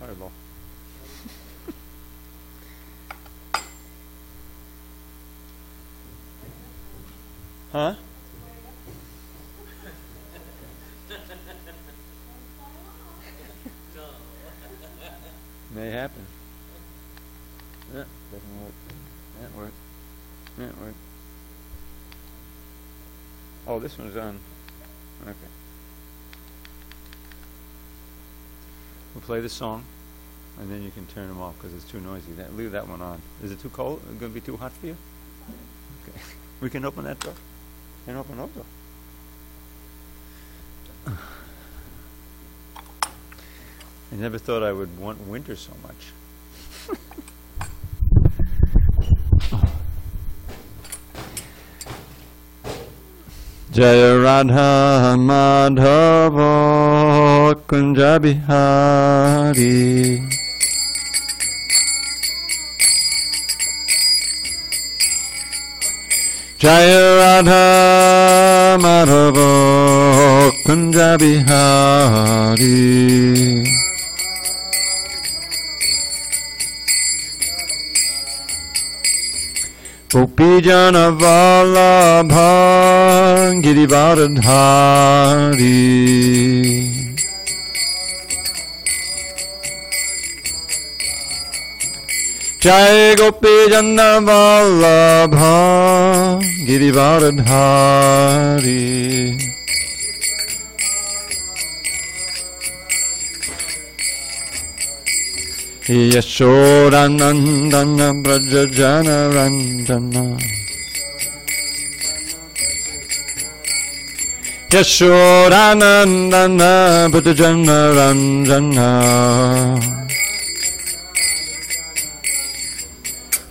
Fireball. Huh? May happen. Yeah, doesn't work. That worked. That worked. Oh, this one's on. Okay. We'll play the song, and then you can turn them off because it's too noisy. Leave that one on. Is it too cold? Is it going to be too hot for you? Okay. We can open that door. And open up door. I never thought I would want winter so much. Jaya Radha Madhava Kunja Bihari Jaya Radha Madhava Kunja Bihari Gopijana Vallabha Girivardhari Jai Gopijana Vallabha Girivardhari Yashodanandana Brajajana Ranjana Yashodanandana Brajajana Ranjana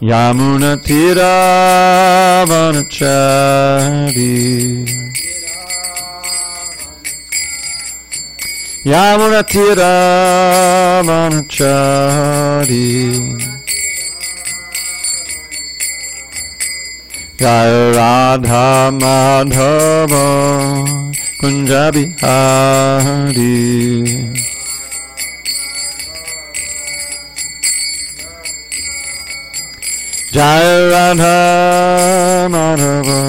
Yamuna Tira Vanachari Yamuna Tira Vanachari Jaya Radha Madhava Kunja Bihari Jaya Radha Madhava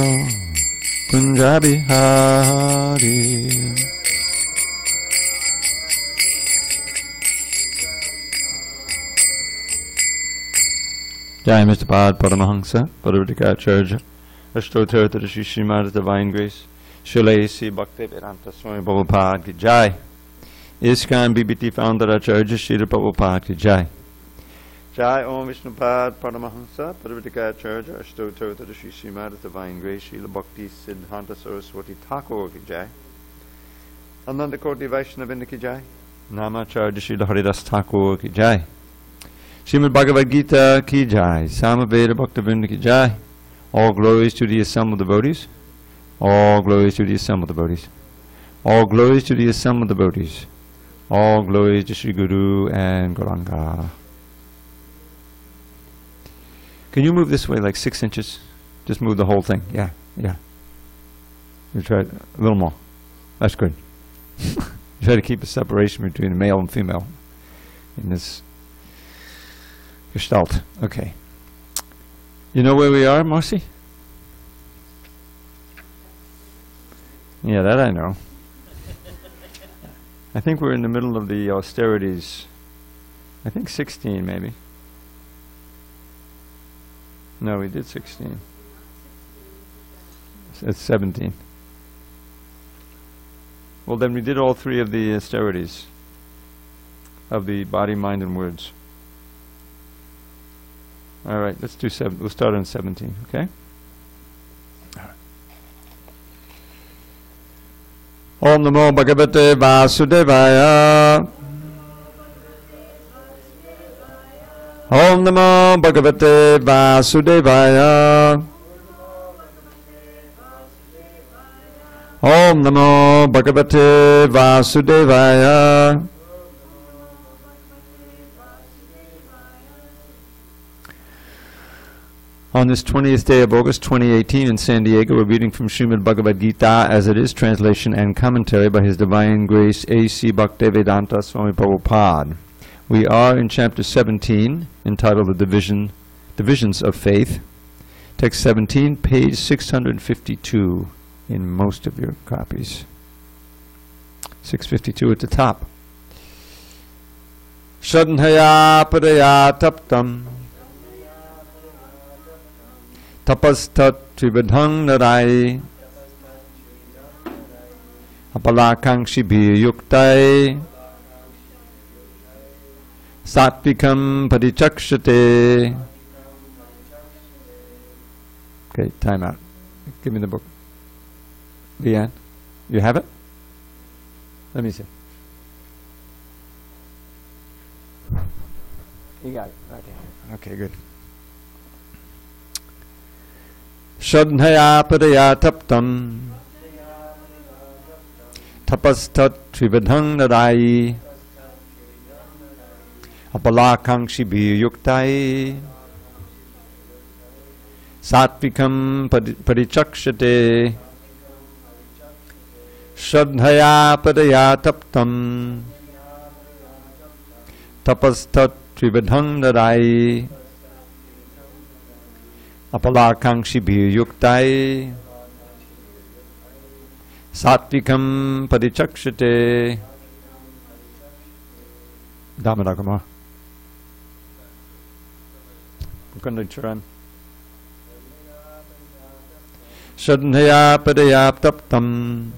Kunja Bihari Jai Mr. Pad Paramahansa, Bhagavadgitacharya, Ashtottara to the Srimad Divine Grace, Srila A.C. Bhaktivedanta Swami Prabhupada ki Jai, ISKCON BBT Founder Acharya Srila Prabhupada ki Jai, Jai Om Vishnupad Paramahansa, Bhagavadgitacharya, Ashtottara to the Srimad Divine Grace, Srila Bhakti Siddhanta Saraswati Thakur ki Jai, Ananda Koti Vaishnavinda ki Jai, Namacharya Srila Haridas Thakur ki Jai, Srimad Bhagavad Gita ki Jai, Samaveda Bhaktivinoda ki Jai. All glories to the assembled devotees. All glories to the assembled devotees. All glories to the assembled devotees. All glories to Sri Guru and Gauranga. Can you move this way like 6 inches? Just move the whole thing. Yeah, yeah. You try a little more. That's good. Try to keep a separation between the male and female in this Gestalt. Okay. You know where we are, Marcy? Yeah, that I know. I think we're in the middle of the austerities. I think 16 maybe. No, we did 16. It's 17. Well, then we did all 3 of the austerities of the body, mind, and words. All right, let's do 7. We'll start on 17, okay? All right. Om Namo Bhagavate Vasudevaya. Om Namo Bhagavate Vasudevaya. Om Namo Bhagavate Vasudevaya. On this 20th day of August 2018 in SanDiego, we're reading from Srimad Bhagavad Gita as it is, translation and commentary by His Divine Grace A.C. Bhaktivedanta Swami Prabhupada. We are in chapter 17, entitled The Divisions of Faith. Text 17, page 652 in most of your copies. 652 at the top. Shadhaya padaya taptam tapastat tribadhang narai apalakankshi yuktai Satvikam padichakshate. Okay, time out. Give me the book. Leanne, you have it? Let me see. You got it. Okay, okay, good. Shadhaya padaya taptam tapastat trivadhang narai apalakankshi yuktai satvikam parichakshate shadhaya padaya taptam tapastat trivadhang narai apalakankshi yuktai satvikam parichakshate. Damodar Kumar. Charan. Shadhaya padaya taptam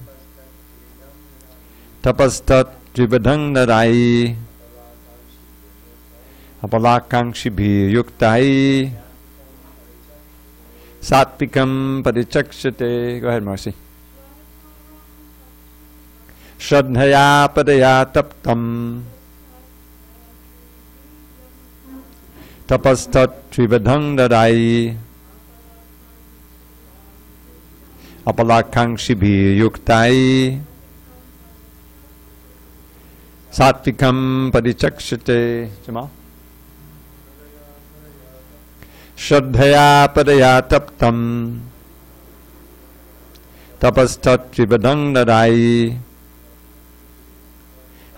tapastat tribadhang narai apalakankshi yuktai satvikam parichakshate. Go ahead, Marcy. Shadhaya padaya taptam tapastat trivadhang narai apalakankshi yuktai satvikam parichakshate. Jamal. Shadhaya padaya taptam tapastat trivadhang narai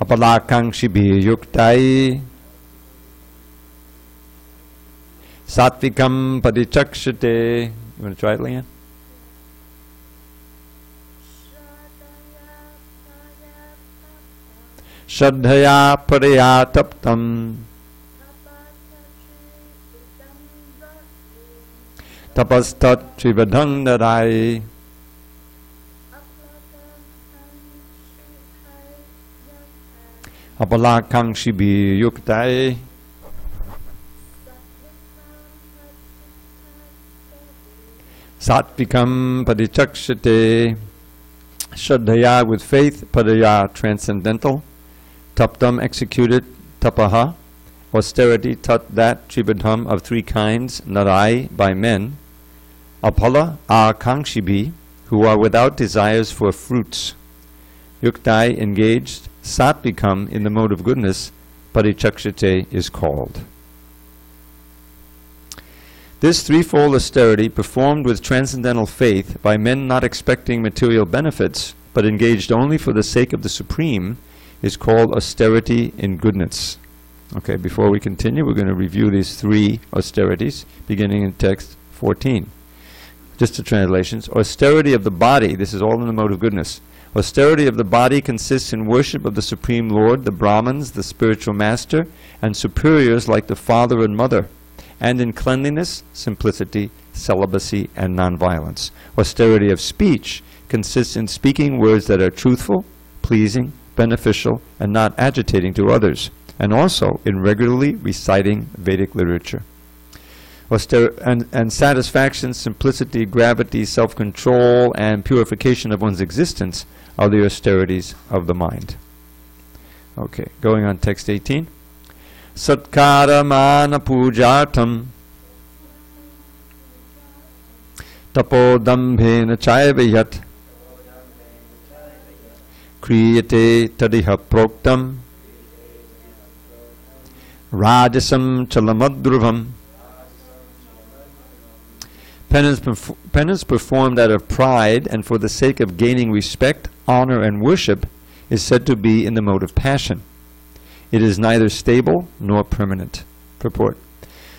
apalakankshi yuktai Satvikam padichakshate. You want to try it, Leanne? Shadhaya padaya taptam tapastat trivadhang narai apalakankshi yuktai Satvikam padichakshate. Shadhaya with faith, padaya transcendental, taptam executed, tapaha austerity, tat that, tribadham of three kinds, narai by men, apala akangshibi who are without desires for fruits, yuktai engaged, satvikam in the mode of goodness, padichakshate is called. This threefold austerity, performed with transcendental faith by men not expecting material benefits, but engaged only for the sake of the Supreme, is called austerity in goodness. Okay, before we continue, we're going to review these three austerities, beginning in text 14. Just the translations. Austerity of the body, this is all in the mode of goodness. Austerity of the body consists in worship of the Supreme Lord, the Brahmins, the spiritual master, and superiors like the father and mother, and in cleanliness, simplicity, celibacy, and nonviolence. Austerity of speech consists in speaking words that are truthful, pleasing, beneficial, and not agitating to others, and also in regularly reciting Vedic literature. And satisfaction, simplicity, gravity, self-control, and purification of one's existence are the austerities of the mind. Okay, going on text 18. Satkara mana pujatam tapodambhena chayavayat kriyate tadiha proktam rajasam chalamadruvam. Penance performed out of pride and for the sake of gaining respect, honor, and worship is said to be in the mode of passion. It is neither stable nor permanent. Purport.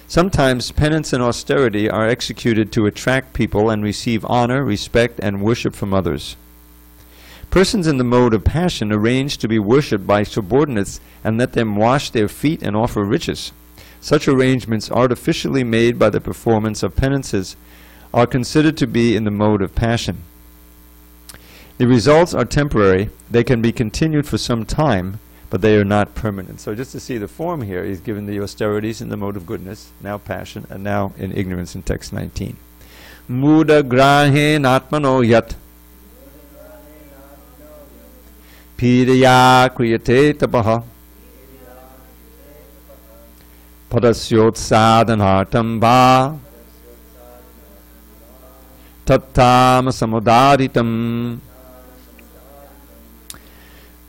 Sometimes penance and austerity are executed to attract people and receive honor, respect, and worship from others. Persons in the mode of passion arrange to be worshipped by subordinates and let them wash their feet and offer riches. Such arrangements, artificially made by the performance of penances, are considered to be in the mode of passion. The results are temporary. They can be continued for some time, but they are not permanent. So just to see the form here, he's given the austerities in the mode of goodness, now passion, and now in ignorance in text 19. Muda grahen atmano yat pidaya kriyate tapaha padasyot sadhanartam va tattam samudaritam.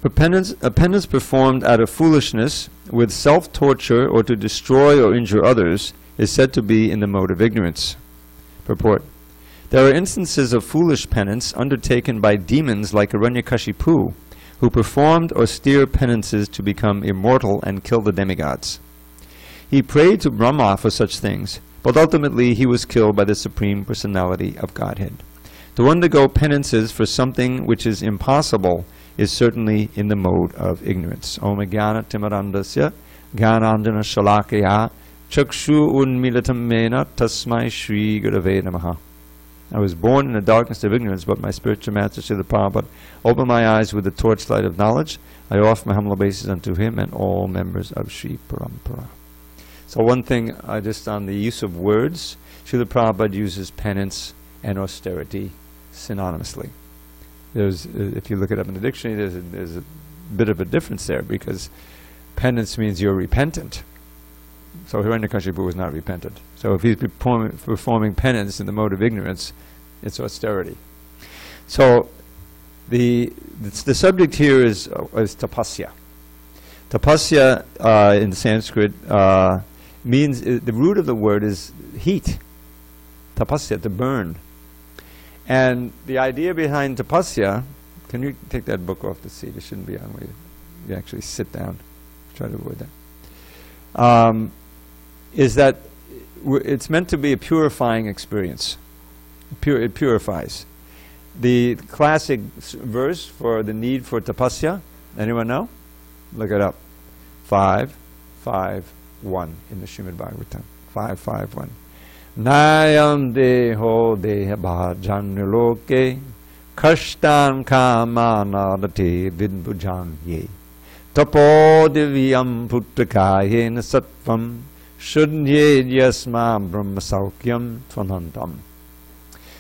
A penance performed out of foolishness, with self-torture or to destroy or injure others, is said to be in the mode of ignorance. Purport. There are instances of foolish penance undertaken by demons like Hiranyakashipu, who performed austere penances to become immortal and kill the demigods. He prayed to Brahma for such things, but ultimately he was killed by the Supreme Personality of Godhead. To undergo penances for something which is impossible is certainly in the mode of ignorance. Om Jnana Timarandasya Jnanandjana Shalakaya Chakshu Unmilatam Mena Tasmai Shri Gurave Namaha. I was born in the darkness of ignorance, but my spiritual master Srila Prabhupada opened my eyes with the torchlight of knowledge. I offer my humble obeisance unto him and all members of Sri Parampara. So one thing, just on the use of words, Srila Prabhupada uses penance and austerity synonymously. There's, if you look it up in the dictionary, there's a bit of a difference there, because penance means you're repentant. So Hiranyakashipu was not repentant. So if he's performing penance in the mode of ignorance, it's austerity. So the subject here is tapasya. Tapasya in Sanskrit means, the root of the word is heat. Tapasya, to burn. And the idea behind tapasya, can you take that book off the seat? It shouldn't be on where you actually sit down. Try to avoid that. Is that it's meant to be a purifying experience. It purifies. The classic verse for the need for tapasya, anyone know? Look it up. 5:5:1 in the Srimad Bhagavatam. 5:5:1. Nayam deho deha bhajanloke kashtan kamanadate vidbhujan ye tapo divyam puttakayen sattvam shudye yasma brahmasaukyam tvanantam.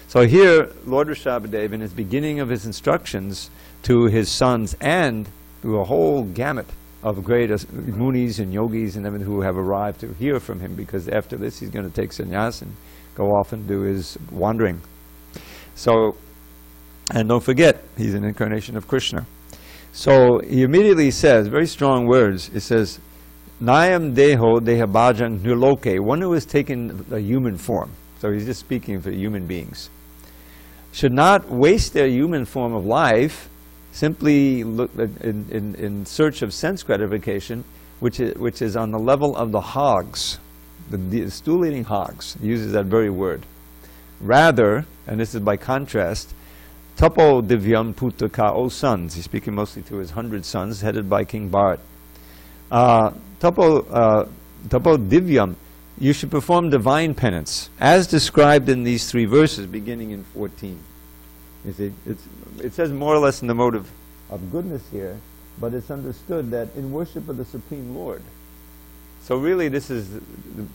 So here, Lord Rishabhadeva, in his beginning of his instructions to his sons and to a whole gamut of great munis and yogis and everything who have arrived to hear from him, because after this he's going to take sannyas and go off and do his wandering. So, and don't forget, he's an incarnation of Krishna. So he immediately says, very strong words, it says, Nayam deho dehabhajang nirloke, one who has taken a human form. So he's just speaking for human beings. Should not waste their human form of life simply look in search of sense gratification, which is on the level of the hogs, the stool-eating hogs. He uses that very word. Rather, and this is by contrast, tapo divyam puttaka, O sons, he's speaking mostly to his 100 sons, headed by King Bharat. Tapo divyam, you should perform divine penance, as described in these 3 verses, beginning in 14. You see, it says more or less in the mode of goodness here, but it's understood that in worship of the Supreme Lord. So really this is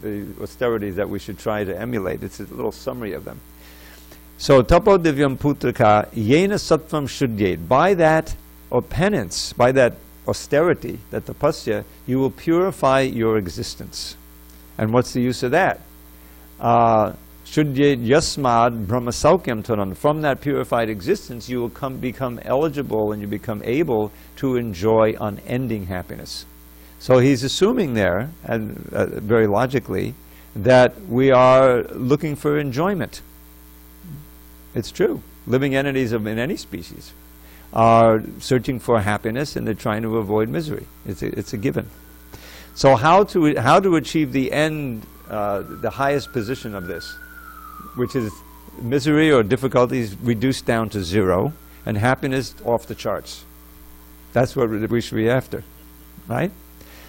the austerities that we should try to emulate. It's a little summary of them. So, tapo divyam putraka yena sattvam shudyet. By that, or penance, by that austerity, that tapasya, you will purify your existence. And what's the use of that? Shudyet yasmad brahmasaukyam tanan. From that purified existence, you will become eligible and you become able to enjoy unending happiness. So he's assuming there, and very logically, that we are looking for enjoyment. It's true. Living entities in any species are searching for happiness and they're trying to avoid misery. It's a given. So how to achieve the end, the highest position of this, which is misery or difficulties reduced down to zero, and happiness off the charts. That's what we should be after, right?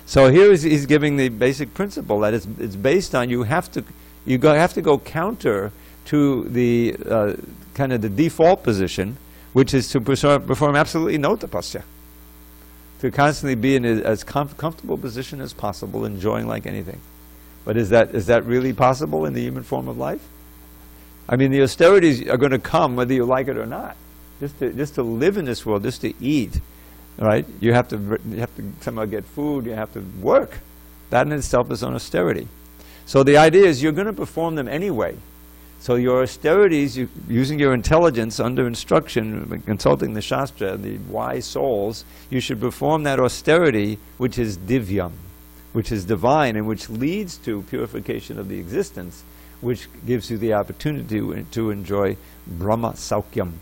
So here he's giving the basic principle that it's based on you have to go counter to the kind of the default position, which is to perform absolutely no tapasya, to constantly be in as comfortable position as possible, enjoying like anything. But is that really possible in the human form of life? I mean, the austerities are going to come whether you like it or not. Just to live in this world, just to eat, right? You have to somehow get food. You have to work. That in itself is an austerity. So the idea is you're going to perform them anyway. So your austerities, using your intelligence under instruction, consulting the Shastra, the wise souls, you should perform that austerity which is divyam, which is divine and which leads to purification of the existence, which gives you the opportunity to enjoy Brahma Saukyam.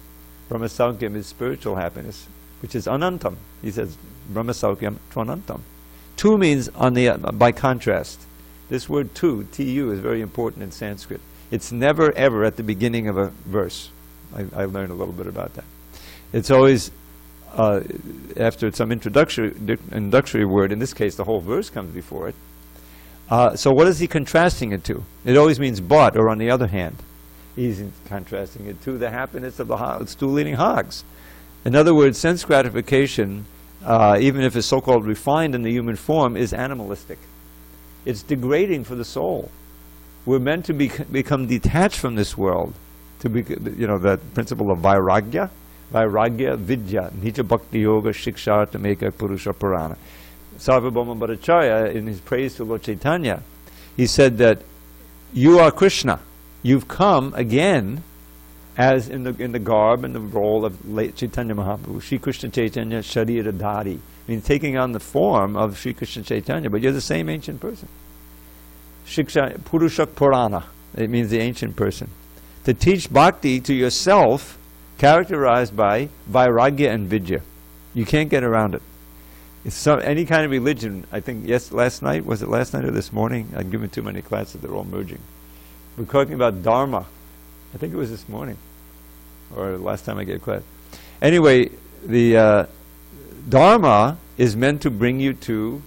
Brahma Saukyam is spiritual happiness, which is anantam. He says Brahma Saukyam tvanantam. Tu means by contrast. This word tu, tu, is very important in Sanskrit. It's never ever at the beginning of a verse. I learned a little bit about that. It's always after some introductory word. In this case, the whole verse comes before it. So what is he contrasting it to? It always means but, or on the other hand. He's contrasting it to the happiness of the stool-eating hogs. In other words, sense gratification, even if it's so-called refined in the human form, is animalistic. It's degrading for the soul. We're meant to become detached from this world, to be, that principle of vairagya, vidya, nija bhakti yoga, shiksha, tameka, purusha purana. Sarvabhauma Bhattacharya, in his praise to Lord Chaitanya, he said that you are Krishna. You've come again as in the garb and the role of late Chaitanya Mahaprabhu, Shri Krishna Chaitanya Sharira Dhari. I mean, taking on the form of Shri Krishna Chaitanya, but you're the same ancient person. Shiksha Purushak Purana, it means the ancient person. To teach bhakti to yourself, characterized by vairagya and vidya. You can't get around it. It's any kind of religion. I think last night, was it last night or this morning? I've given too many classes, they're all merging. We're talking about dharma. I think it was this morning, or last time I gave class. Anyway, the dharma is meant to bring you to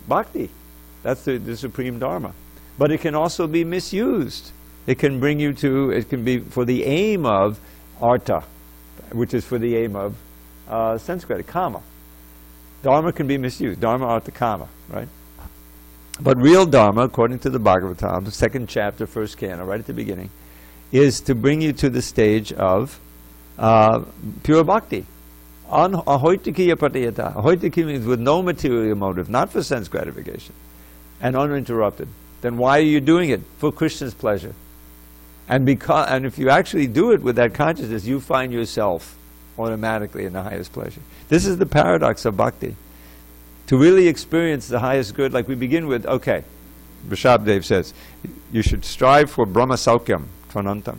bhakti. That's the supreme dharma. But it can also be misused. It can bring you to, it can be for the aim of artha, which is for the aim of sense gratification, kama. Dharma can be misused. Dharma, artha, kama, right? But real dharma, according to the Bhagavatam, the second chapter, first canto, right at the beginning, is to bring you to the stage of pure bhakti. Ahoitikiya pratiyata. Ahoitiki means with no material motive, not for sense gratification, and uninterrupted. Then why are you doing it? For Krishna's pleasure. And if you actually do it with that consciousness, you find yourself automatically in the highest pleasure. This is the paradox of bhakti. To really experience the highest good, like we begin with, okay, Rishabdev says, you should strive for Brahma Saukyam, Tvanantam.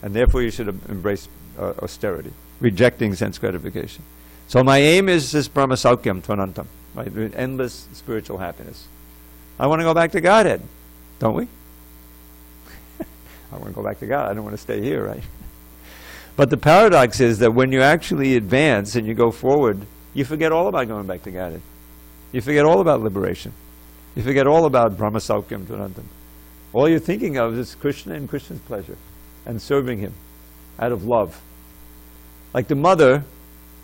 And therefore you should embrace austerity, rejecting sense gratification. So my aim is this Brahma Saukyam, Tvanantam, right? Endless spiritual happiness. I want to go back to Godhead, don't we? I want to go back to God. I don't want to stay here, right? But the paradox is that when you actually advance and you go forward, you forget all about going back to Godhead. You forget all about liberation. You forget all about Brahma Saukyam Tvanantam. All you're thinking of is Krishna and Krishna's pleasure and serving Him out of love. Like the mother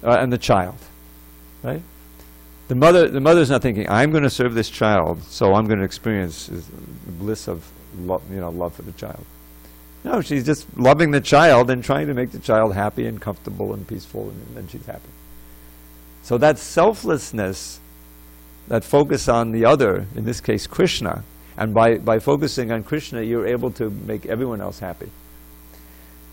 and the child, right? The mother's not thinking, I'm going to serve this child, so I'm going to experience the bliss of love for the child. No, she's just loving the child and trying to make the child happy and comfortable and peaceful, and then she's happy. So that selflessness, that focus on the other, in this case Krishna, and by focusing on Krishna, you're able to make everyone else happy.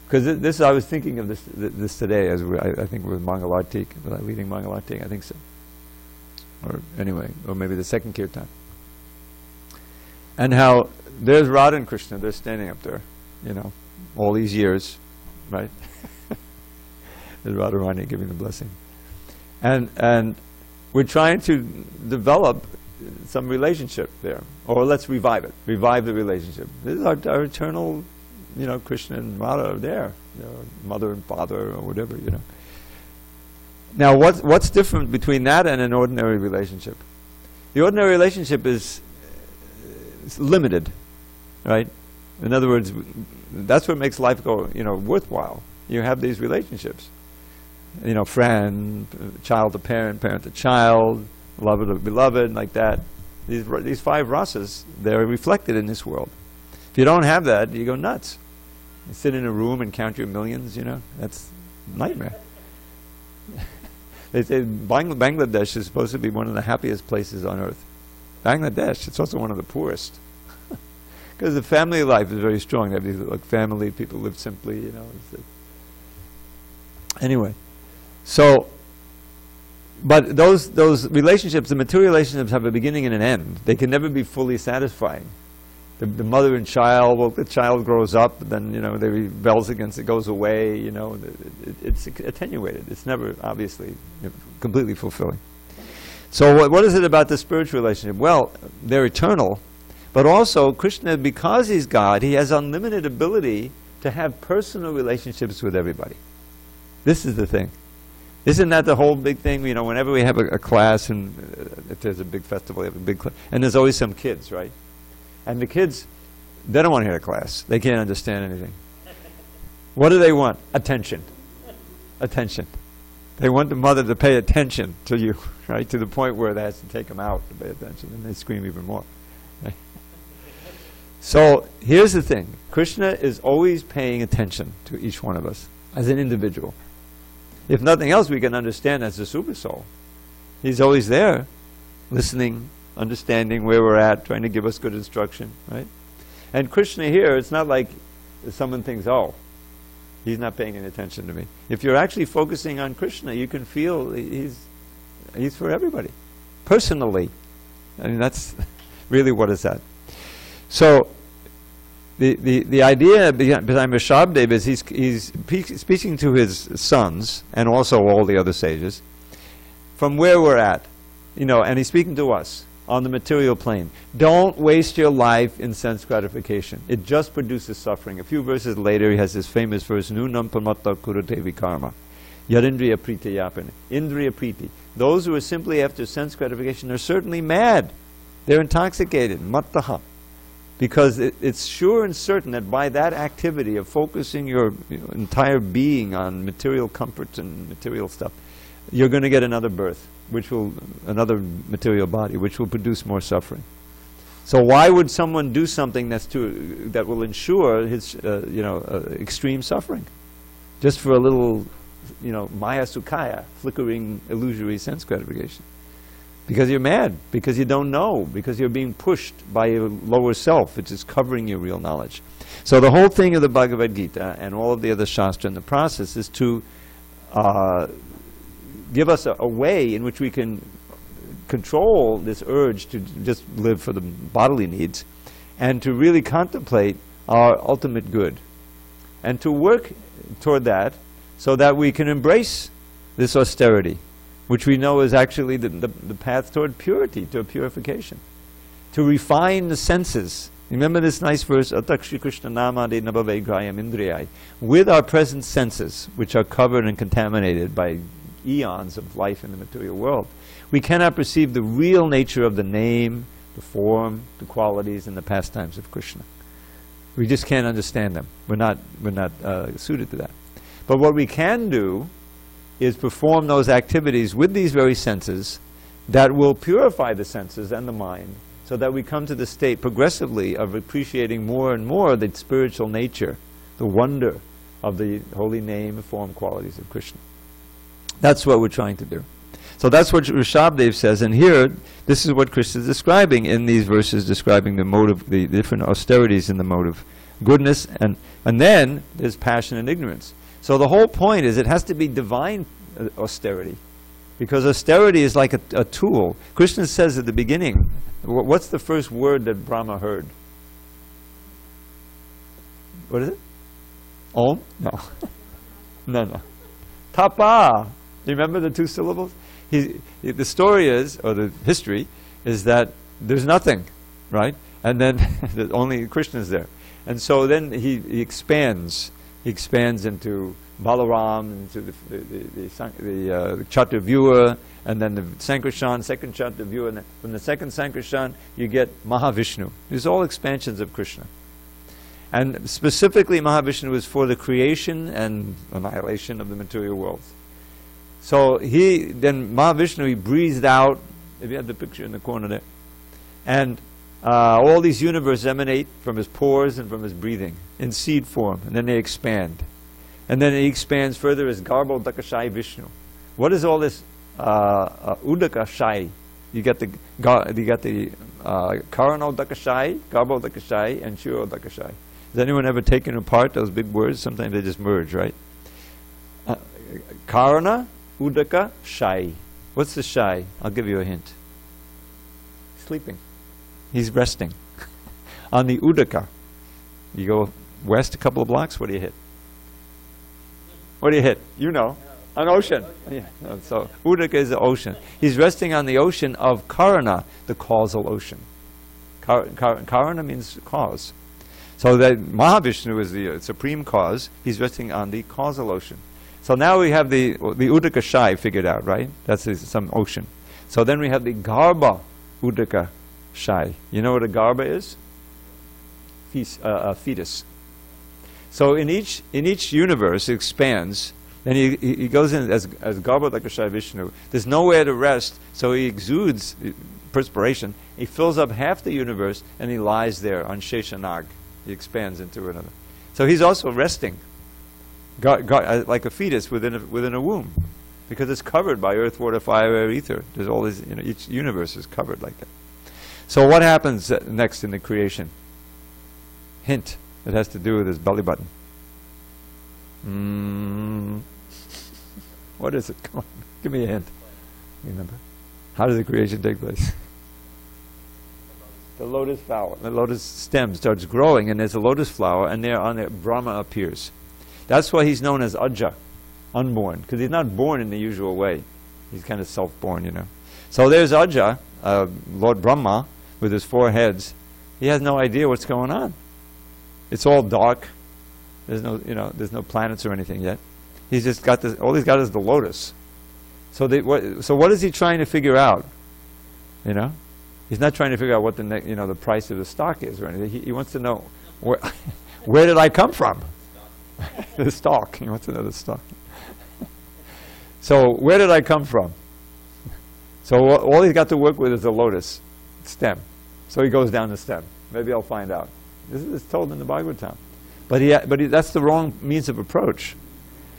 Because this, I was thinking of this today, as I think with Mangalartik, was I leading Mangalartik? I think so. Or anyway, or maybe the second kirtan. And how there's Radha and Krishna, they're standing up there, all these years, right? is Radharani giving the blessing. And we're trying to develop some relationship there. Or let's revive it. Revive the relationship. This is our eternal, Krishna and Radha are there. Mother and father or whatever, Now what's different between that and an ordinary relationship? The ordinary relationship is limited, right? In other words, that's what makes life go, worthwhile. You have these relationships. Friend, child to parent, parent to child, lover to beloved, like that. These 5 rasas, they're reflected in this world. If you don't have that, you go nuts. You sit in a room and count your millions, that's a nightmare. They say Bangladesh is supposed to be one of the happiest places on earth. Bangladesh, it's also one of the poorest. Because the family life is very strong. They have these family, people live simply, Anyway, so, but those relationships, the material relationships have a beginning and an end. They can never be fully satisfying. The mother and child, well, the child grows up, then, they rebels against it, goes away, it's attenuated. It's never, obviously, completely fulfilling. So what is it about the spiritual relationship? Well, they're eternal, but also Krishna, because he's God, he has unlimited ability to have personal relationships with everybody. This is the thing. Isn't that the whole big thing? Whenever we have a class, and if there's a big festival, we have a big class, and there's always some kids, right? And the kids, they don't want to hear a class. They can't understand anything. What do they want? Attention. Attention. They want the mother to pay attention to you, right? To the point where they has to take them out to pay attention, and they scream even more. Right? So here's the thing. Krishna is always paying attention to each one of us as an individual. If nothing else, we can understand as a super soul. He's always there, listening, understanding where we're at, trying to give us good instruction, right? And Krishna here, it's not like someone thinks, oh, he's not paying any attention to me. If you're actually focusing on Krishna, you can feel he's for everybody, personally. I mean, that's really what it's at. So the idea behind Rishabhdev is he's speaking to his sons and also all the other sages from where we're at, and he's speaking to us on the material plane. Don't waste your life in sense gratification. It just produces suffering. A few verses later, he has this famous verse, Nunam pamatta kurate vikarma, yarindriya priti yapane. Indriya priti. Those who are simply after sense gratification are certainly mad. They're intoxicated, mattaha. Because it's sure and certain that by that activity of focusing your entire being on material comforts and material stuff, you're going to get another birth, another material body, which will produce more suffering. So why would someone do something that will ensure his, extreme suffering, just for a little, maya sukhaya, flickering, illusory sense gratification? Because you're mad, because you don't know, because you're being pushed by your lower self, which is covering your real knowledge. So the whole thing of the Bhagavad Gita and all of the other Shastra in the process is to give us a way in which we can control this urge to just live for the bodily needs and to really contemplate our ultimate good and to work toward that so that we can embrace this austerity, which we know is actually the path toward purity, to purification, to refine the senses. Remember this nice verse, Atakshi Krishna Namade Nabhavegrayam Indriyai, with our present senses, which are covered and contaminated by eons of life in the material world, we cannot perceive the real nature of the name, the form, the qualities, and the pastimes of Krishna. We just can't understand them. We're not suited to that. But what we can do is perform those activities with these very senses that will purify the senses and the mind, so that we come to the state progressively of appreciating more and more the spiritual nature, the wonder of the holy name, form, qualities of Krishna. That's what we're trying to do. So that's what Rishabhdev says, and here, this is what Krishna is describing in these verses, describing the mode of the different austerities in the mode of goodness, and then there's passion and ignorance. So the whole point is it has to be divine austerity, because austerity is like a tool. Krishna says at the beginning, what's the first word that Brahma heard? What is it? Om? No. No. Tapa. Do you remember the two syllables? The story is, or the history, is that there's nothing, right? And then only Krishna is there. And so then he expands. He expands into Balaram, into the Chaturvyuha, and then the Sankirtan, second Chaturvyuha, and from the second Sankirtan you get Mahavishnu. These are all expansions of Krishna. And specifically Mahavishnu is for the creation and annihilation of the material world. So Mahavishnu, he breathed out, if you have the picture in the corner there, and all these universes emanate from his pores and from his breathing in seed form, and then they expand. And then he expands further as Garbo Dakashai Vishnu. What is all this Udakashai? You got the Karano Dakashai, Garbo Dakashai, and Shiro Dakashai. Has anyone ever taken apart those big words? Sometimes they just merge, right? Karana, Udaka, Shai. What's the Shai? I'll give you a hint. Sleeping. He's resting. On the Udaka, you go west a couple of blocks, what do you hit? What do you hit? You know. An ocean. Yeah. So Udaka is the ocean. He's resting on the ocean of Karana, the causal ocean. Karana means cause. So that Mahavishnu is the supreme cause. He's resting on the causal ocean. So now we have the Udaka Shai figured out, right? That's some ocean. So then we have the Garbha Udaka Shai. You know what a Garbha is? Fetus. So in each universe it expands. Then he goes in as Garbha Dakashai Vishnu. There's nowhere to rest, so he exudes perspiration. He fills up half the universe and he lies there on Sheshanag. He expands into another. So he's also resting, like a fetus within a womb, because it's covered by earth, water, fire, air, ether. There's all these, each universe is covered like that. So what happens next in the creation? Hint. It has to do with his belly button. What is it? Come on, give me a hint. Remember? How does the creation take place? The lotus flower. The lotus stem starts growing, and there's a lotus flower, and there on it Brahma appears. That's why he's known as Ajja, unborn, because he's not born in the usual way. He's kind of self-born, So there's Ajja, Lord Brahma, with his 4 heads. He has no idea what's going on. It's all dark. There's no, there's no planets or anything yet. He's just got this. All he's got is the lotus. So what is he trying to figure out? He's not trying to figure out what the price of the stock is or anything. He wants to know where did I come from? The stock. He wants to know the stock. So where did I come from? So all he's got to work with is the lotus stem. So he goes down the stem. Maybe I'll find out. This is told in the Bhagavad. But that's the wrong means of approach.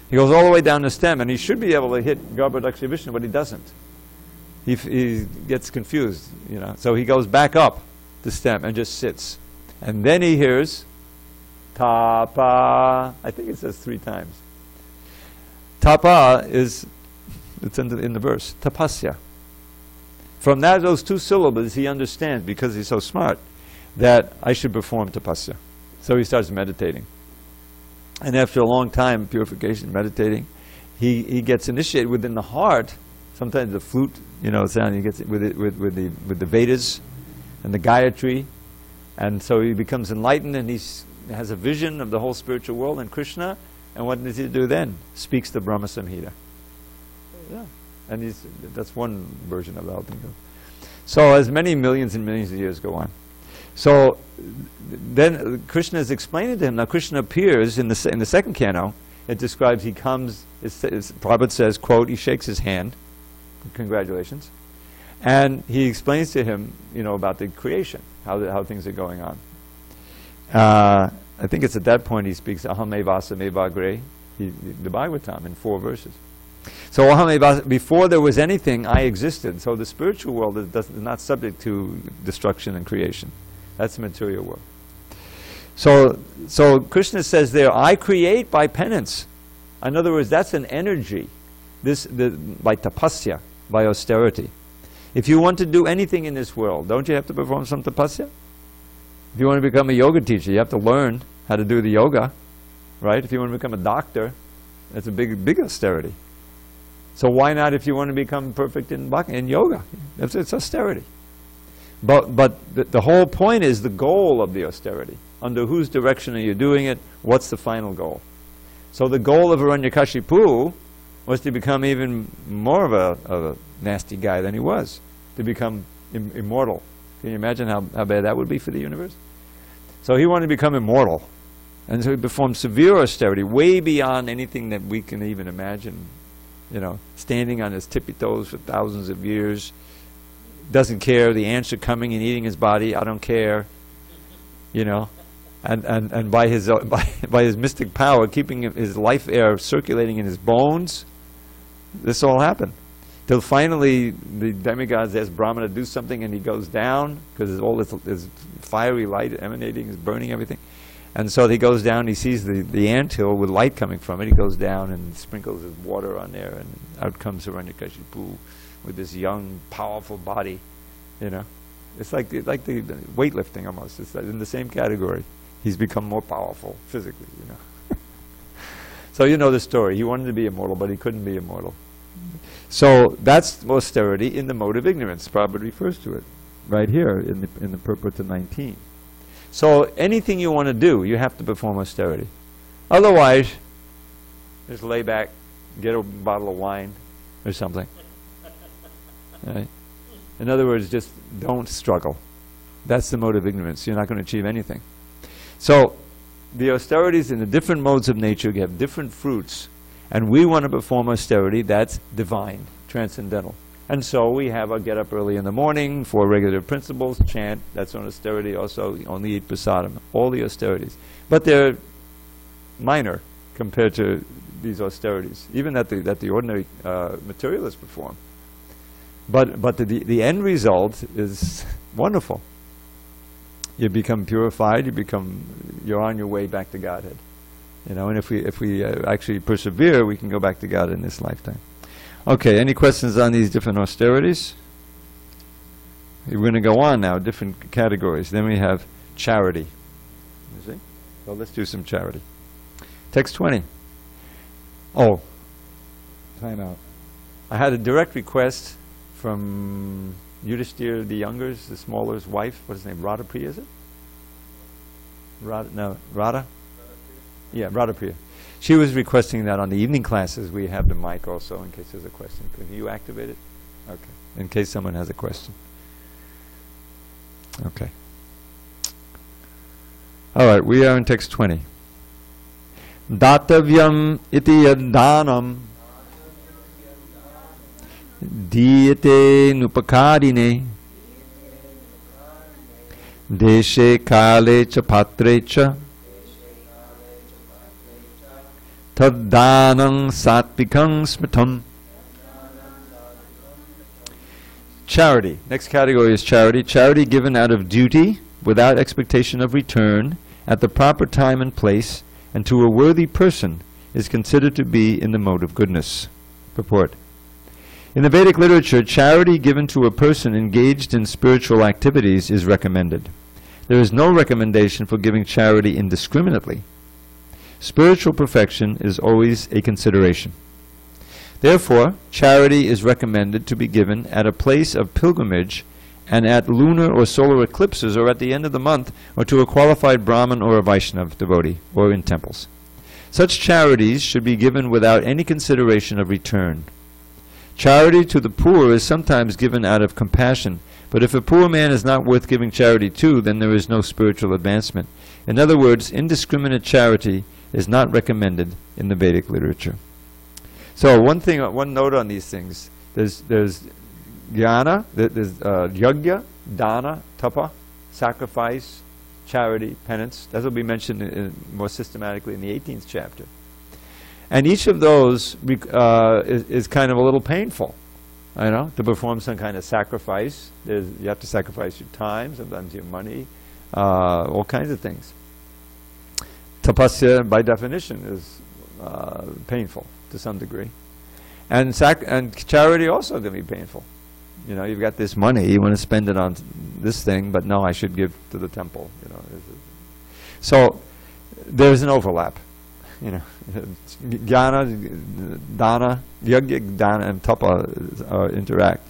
He goes all the way down the stem, and he should be able to hit Garbha Dakashai Vishnu, but he doesn't. He gets confused, So he goes back up the stem and just sits. And then he hears Tapa. I think it says 3 times. Tapa it's in the verse. Tapasya. From those 2 syllables, he understands, because he's so smart, that I should perform tapasya. So he starts meditating. And after a long time, purification, meditating, he gets initiated within the heart. Sometimes the flute, sound he gets with the Vedas and the Gayatri, and so he becomes enlightened, and he has a vision of the whole spiritual world and Krishna. And what does he do then? Speaks the Brahma Samhita. Yeah, and that's one version of helping him. So as many millions and millions of years go on. So then Krishna is explaining to him. Now Krishna appears in the second canto. It describes he comes. Prabhupada says, quote, he shakes his hand. Congratulations. And he explains to him, about the creation, how things are going on. I think it's at that point he speaks Aham Evasa Mevagre, the Bhagavatam, in 4 verses. So Aham Evasa, before there was anything, I existed. So the spiritual world is not subject to destruction and creation. That's the material world. So Krishna says there, I create by penance. In other words, that's an energy. By tapasya, by austerity. If you want to do anything in this world, don't you have to perform some tapasya? If you want to become a yoga teacher, you have to learn how to do the yoga, right? If you want to become a doctor, that's a big austerity. So why not if you want to become perfect in yoga? It's austerity. But the whole point is the goal of the austerity. Under whose direction are you doing it? What's the final goal? So the goal of Hiranyakashipu was to become even more of a nasty guy than he was, to become immortal. Can you imagine how bad that would be for the universe? So he wanted to become immortal. And so he performed severe austerity, way beyond anything that we can even imagine. You know, standing on his tippy toes for thousands of years, doesn't care, the ants are coming and eating his body, I don't care. You know, and by his mystic power, keeping his life air circulating in his bones, this all happened. Till finally the demigods ask Brahma to do something and he goes down, because all this fiery light emanating is burning everything. And so he goes down, he sees the anthill with light coming from it, he goes down and sprinkles his water on there, and out comes Hiranyakashipu with this young, powerful body, you know. It's like the weightlifting almost, it's like in the same category. He's become more powerful physically, you know. So you know the story, he wanted to be immortal, but he couldn't be immortal. So that's austerity in the mode of ignorance. Prabhupada refers to it right here in the purport to 19. So anything you want to do, you have to perform austerity. Otherwise, just lay back, get a bottle of wine or something. Right? In other words, just don't struggle. That's the mode of ignorance. You're not going to achieve anything. So the austerities in the different modes of nature have different fruits. And we want to perform austerity that's divine, transcendental. And so we have a get up early in the morning, 4 regular principles, chant, that's on austerity also, only eat prasadam, all the austerities. But they're minor compared to these austerities, even that the ordinary materialists perform. But the end result is wonderful. You become purified, you're on your way back to Godhead. You know, and if we actually persevere, we can go back to God in this lifetime. Okay, any questions on these different austerities? We're going to go on now, different categories. Then we have charity. You see? So let's do some charity. Text 20. Oh, time out. I had a direct request from Yudhishthira the Younger's, the smaller's wife. What's his name? Radhapriya, is it? Radha? Yeah, Radhapriya. She was requesting that on the evening classes we have the mic also in case there's a question. Can you activate it? Okay. In case someone has a question. Okay. All right, we are in text 20. Datavyam iti yaddanam diyate nupakarine deshe kale cha patre cha taddanam satvikam smritam. Charity. Next category is charity. Charity given out of duty, without expectation of return, at the proper time and place, and to a worthy person, is considered to be in the mode of goodness. Purport. In the Vedic literature, charity given to a person engaged in spiritual activities is recommended. There is no recommendation for giving charity indiscriminately. Spiritual perfection is always a consideration. Therefore, charity is recommended to be given at a place of pilgrimage and at lunar or solar eclipses or at the end of the month, or to a qualified Brahmin or a Vaishnava devotee, or in temples. Such charities should be given without any consideration of return. Charity to the poor is sometimes given out of compassion, but if a poor man is not worth giving charity to, then there is no spiritual advancement. In other words, indiscriminate charity is not recommended in the Vedic literature. So one note on these things. There's jnana, there's yajna, dana, tapa, sacrifice, charity, penance. That will be mentioned more systematically in the 18th chapter. And each of those is kind of a little painful, you know, to perform some kind of sacrifice. You have to sacrifice your time, sometimes your money, all kinds of things. Tapasya, by definition, is painful to some degree. And charity also can be painful. You know, you've got this money, you want to spend it on this thing, but no, I should give to the temple. You know, so there's an overlap. jnana, dana, yajna, dana, and tapa interact.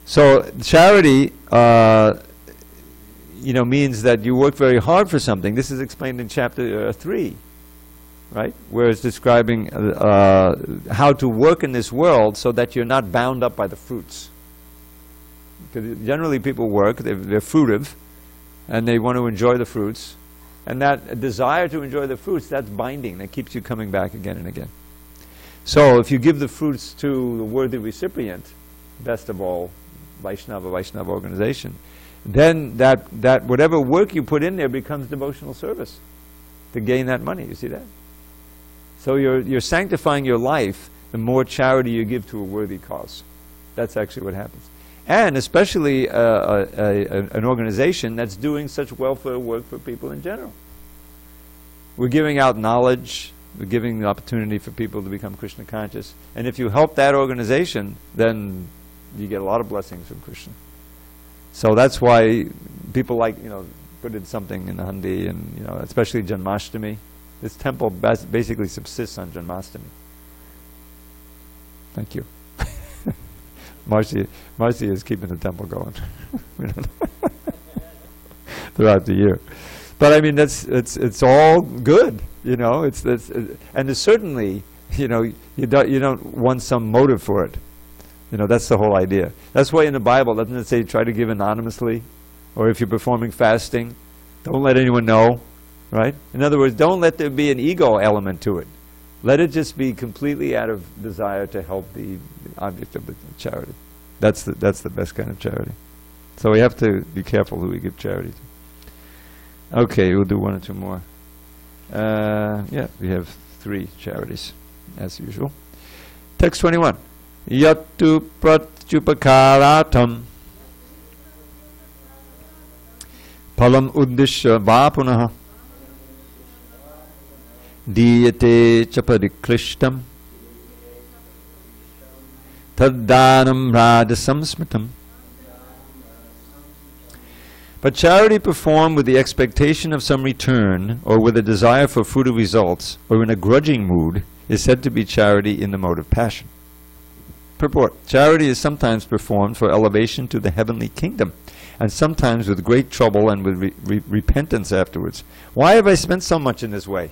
So charity, means that you work very hard for something. This is explained in chapter 3, right? Where it's describing how to work in this world so that you're not bound up by the fruits. Because generally people work, they're fruitive, and they want to enjoy the fruits. And that desire to enjoy the fruits, that's binding. That keeps you coming back again and again. So if you give the fruits to the worthy recipient, best of all, Vaishnava organization, then that whatever work you put in there becomes devotional service to gain that money. You see that? So you're sanctifying your life the more charity you give to a worthy cause. That's actually what happens. And especially an organization that's doing such welfare work for people in general. We're giving out knowledge, we're giving the opportunity for people to become Krishna conscious. And if you help that organization, then you get a lot of blessings from Krishna. So that's why people put in something in the Handi, and especially Janmashtami. This temple basically subsists on Janmashtami. Thank you. Marcy is keeping the temple going throughout the year. But I mean, it's all good, and there's certainly, you don't want some motive for it. That's the whole idea. That's why in the Bible, doesn't it say try to give anonymously? Or if you're performing fasting, don't let anyone know, right? In other words, don't let there be an ego element to it. Let it just be completely out of desire to help the object of the charity. That's the best kind of charity. So we have to be careful who we give charity to. Okay, we'll do one or two more. We have 3 charities, as usual. Text 21. Yattu pratyupakaratam palam uddishya vapunaha diyate chaparikkrishtam taddanam rajasam smritam. But charity performed with the expectation of some return, or with a desire for fruitive results, or in a grudging mood, is said to be charity in the mode of passion. Purport. Charity is sometimes performed for elevation to the heavenly kingdom, and sometimes with great trouble and with repentance afterwards. Why have I spent so much in this way?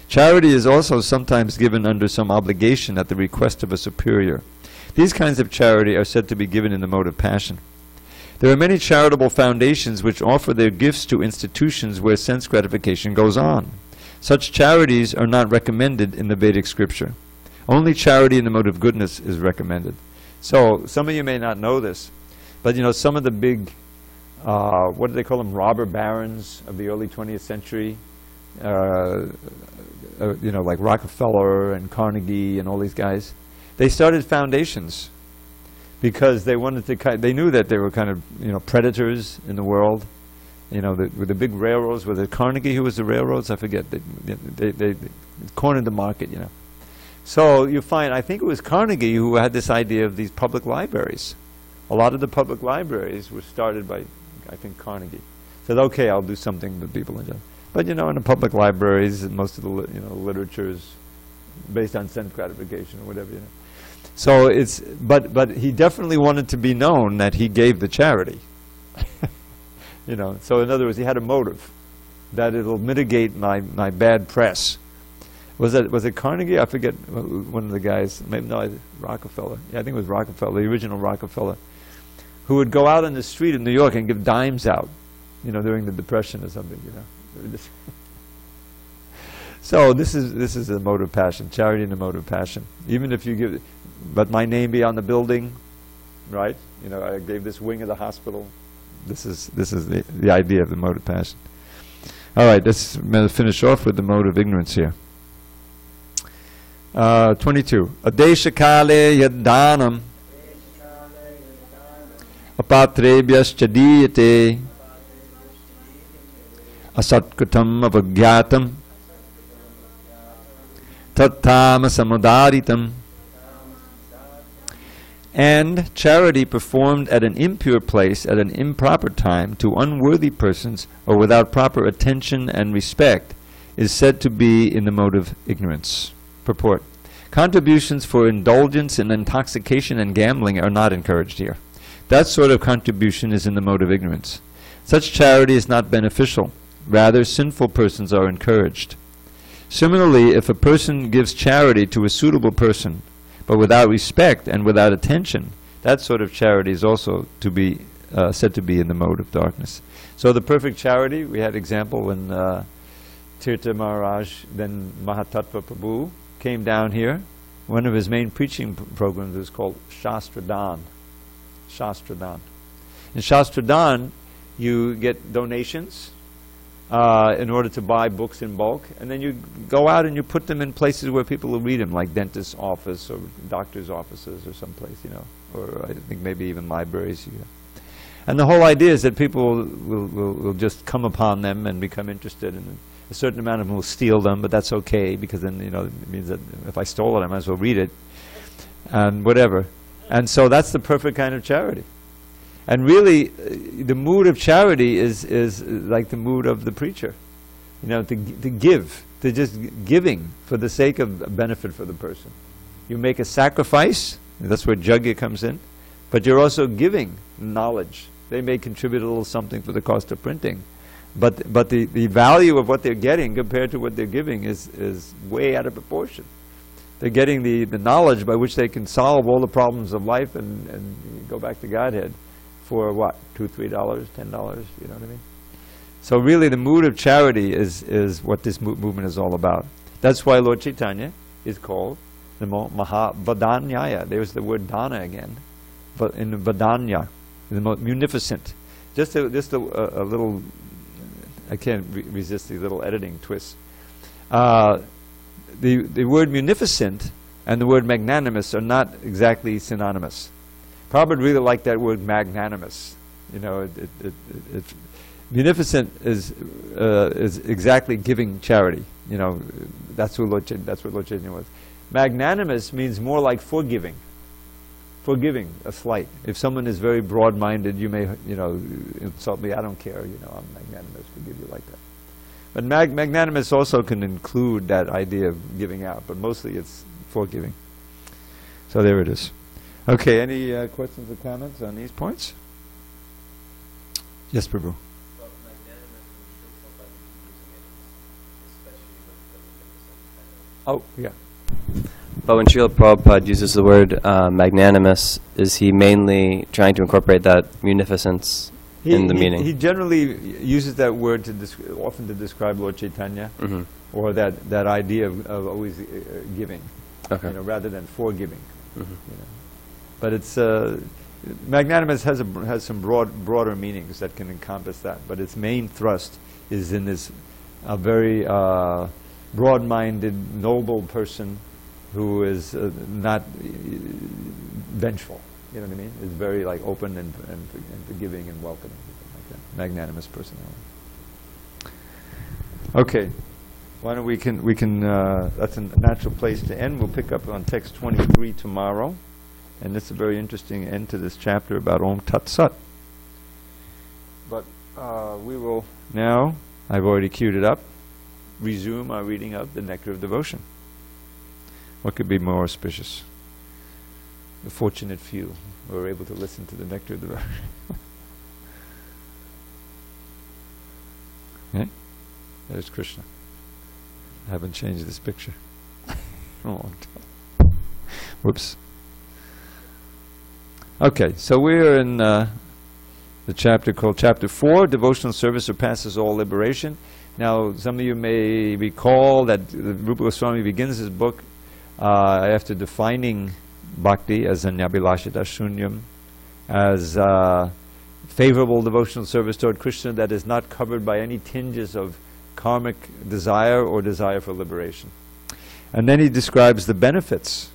Charity is also sometimes given under some obligation at the request of a superior. These kinds of charity are said to be given in the mode of passion. There are many charitable foundations which offer their gifts to institutions where sense gratification goes on. Such charities are not recommended in the Vedic scripture. Only charity in the mode of goodness is recommended. So, some of you may not know this, but some of the big, what do they call them, robber barons of the early 20th century, like Rockefeller and Carnegie and all these guys, they started foundations because they wanted to, they knew that they were kind of, predators in the world. With the big railroads, was it Carnegie who was the railroads? I forget. They cornered the market, So you find, I think it was Carnegie who had this idea of these public libraries. A lot of the public libraries were started by, I think, Carnegie. Said, okay, I'll do something that people enjoy. But in the public libraries, most of the literature is based on sense gratification or whatever. So it's, but he definitely wanted to be known that he gave the charity. So in other words, he had a motive that it'll mitigate my bad press. Was it Carnegie? I forget one of the guys. Maybe no, Rockefeller. Yeah, I think it was Rockefeller, the original Rockefeller, who would go out on the street in New York and give dimes out, during the Depression or something. So this is a mode of passion, charity in a mode of passion. Even if you give, but my name be on the building, right? I gave this wing of the hospital. This is the idea of the mode of passion. All right, let's finish off with the mode of ignorance here. 22. Adeshakale yaddanam apatrebhyascha diyate asatkutam avagyatam tattama samudaritam. And charity performed at an impure place at an improper time to unworthy persons or without proper attention and respect is said to be in the mode of ignorance. Purport. Contributions for indulgence in intoxication and gambling are not encouraged here. That sort of contribution is in the mode of ignorance. Such charity is not beneficial. Rather, sinful persons are encouraged. Similarly, if a person gives charity to a suitable person, but without respect and without attention, that sort of charity is also to be said to be in the mode of darkness. So the perfect charity, we had example when Tirtha Maharaj, then Mahatattva Prabhu, came down here. One of his main preaching programs was called Shastradan. Shastradan. In Shastradan, you get donations in order to buy books in bulk, and then you go out and you put them in places where people will read them, like dentist's office or doctor's offices or someplace, you know, or I think maybe even libraries. You know. And the whole idea is that people will just come upon them and become interested in them. A certain amount of them will steal them, but that's okay, because then, you know, it means that if I stole it, I might as well read it, and whatever. And so that's the perfect kind of charity. And really, the mood of charity is like the mood of the preacher. You know, to give, to just giving for the sake of benefit for the person. You make a sacrifice, that's where jagya comes in, but you're also giving knowledge. They may contribute a little something for the cost of printing. But the value of what they're getting compared to what they're giving is way out of proportion. They're getting the knowledge by which they can solve all the problems of life and go back to Godhead for what? $2, $3, $10, you know what I mean? So really the mood of charity is what this movement is all about. That's why Lord Chaitanya is called the Mahavadanyaya. There's the word dana again. But in the Vadanya, the most munificent. Just a little... I can't resist the little editing twist. The word munificent and the word magnanimous are not exactly synonymous. Prabhupada really liked that word magnanimous. You know, munificent is exactly giving charity. You know, that's what Lord Chaitanya was. Magnanimous means more like forgiving. Forgiving a slight. If someone is very broad-minded, you may, you know, insult me. I don't care. You know, I'm magnanimous. Forgive you like that. But magnanimous also can include that idea of giving out, but mostly it's forgiving. So there it is. Okay. Any questions or comments on these points? Yes, Prabhu. Oh, yeah. But when Srila Prabhupada uses the word magnanimous, is he mainly trying to incorporate that munificence in the meaning? He generally uses that word often to describe Lord Chaitanya, or that idea of always giving, you know, rather than forgiving. You know. But it's magnanimous has some broader meanings that can encompass that. But its main thrust is in this very broad-minded, noble person who is not vengeful, you know what I mean? Is very like open and forgiving and welcoming, like that. Magnanimous personality. Okay, why don't we can that's a natural place to end. We'll pick up on text 23 tomorrow, and this is a very interesting end to this chapter about Om Tat Sat. But we will now, I've already queued it up, resume our reading of the Nectar of Devotion. What could be more auspicious? The fortunate few who are able to listen to the Nectar of Devotion. Okay? There's Krishna. I haven't changed this picture in a long time. Whoops. Okay, so we're in the chapter called Chapter 4, Devotional Service Surpasses All Liberation. Now, some of you may recall that Rupa Goswami begins his book after defining bhakti as anyabhilashita shunyam, as favorable devotional service toward Krishna that is not covered by any tinges of karmic desire or desire for liberation. And then he describes the benefits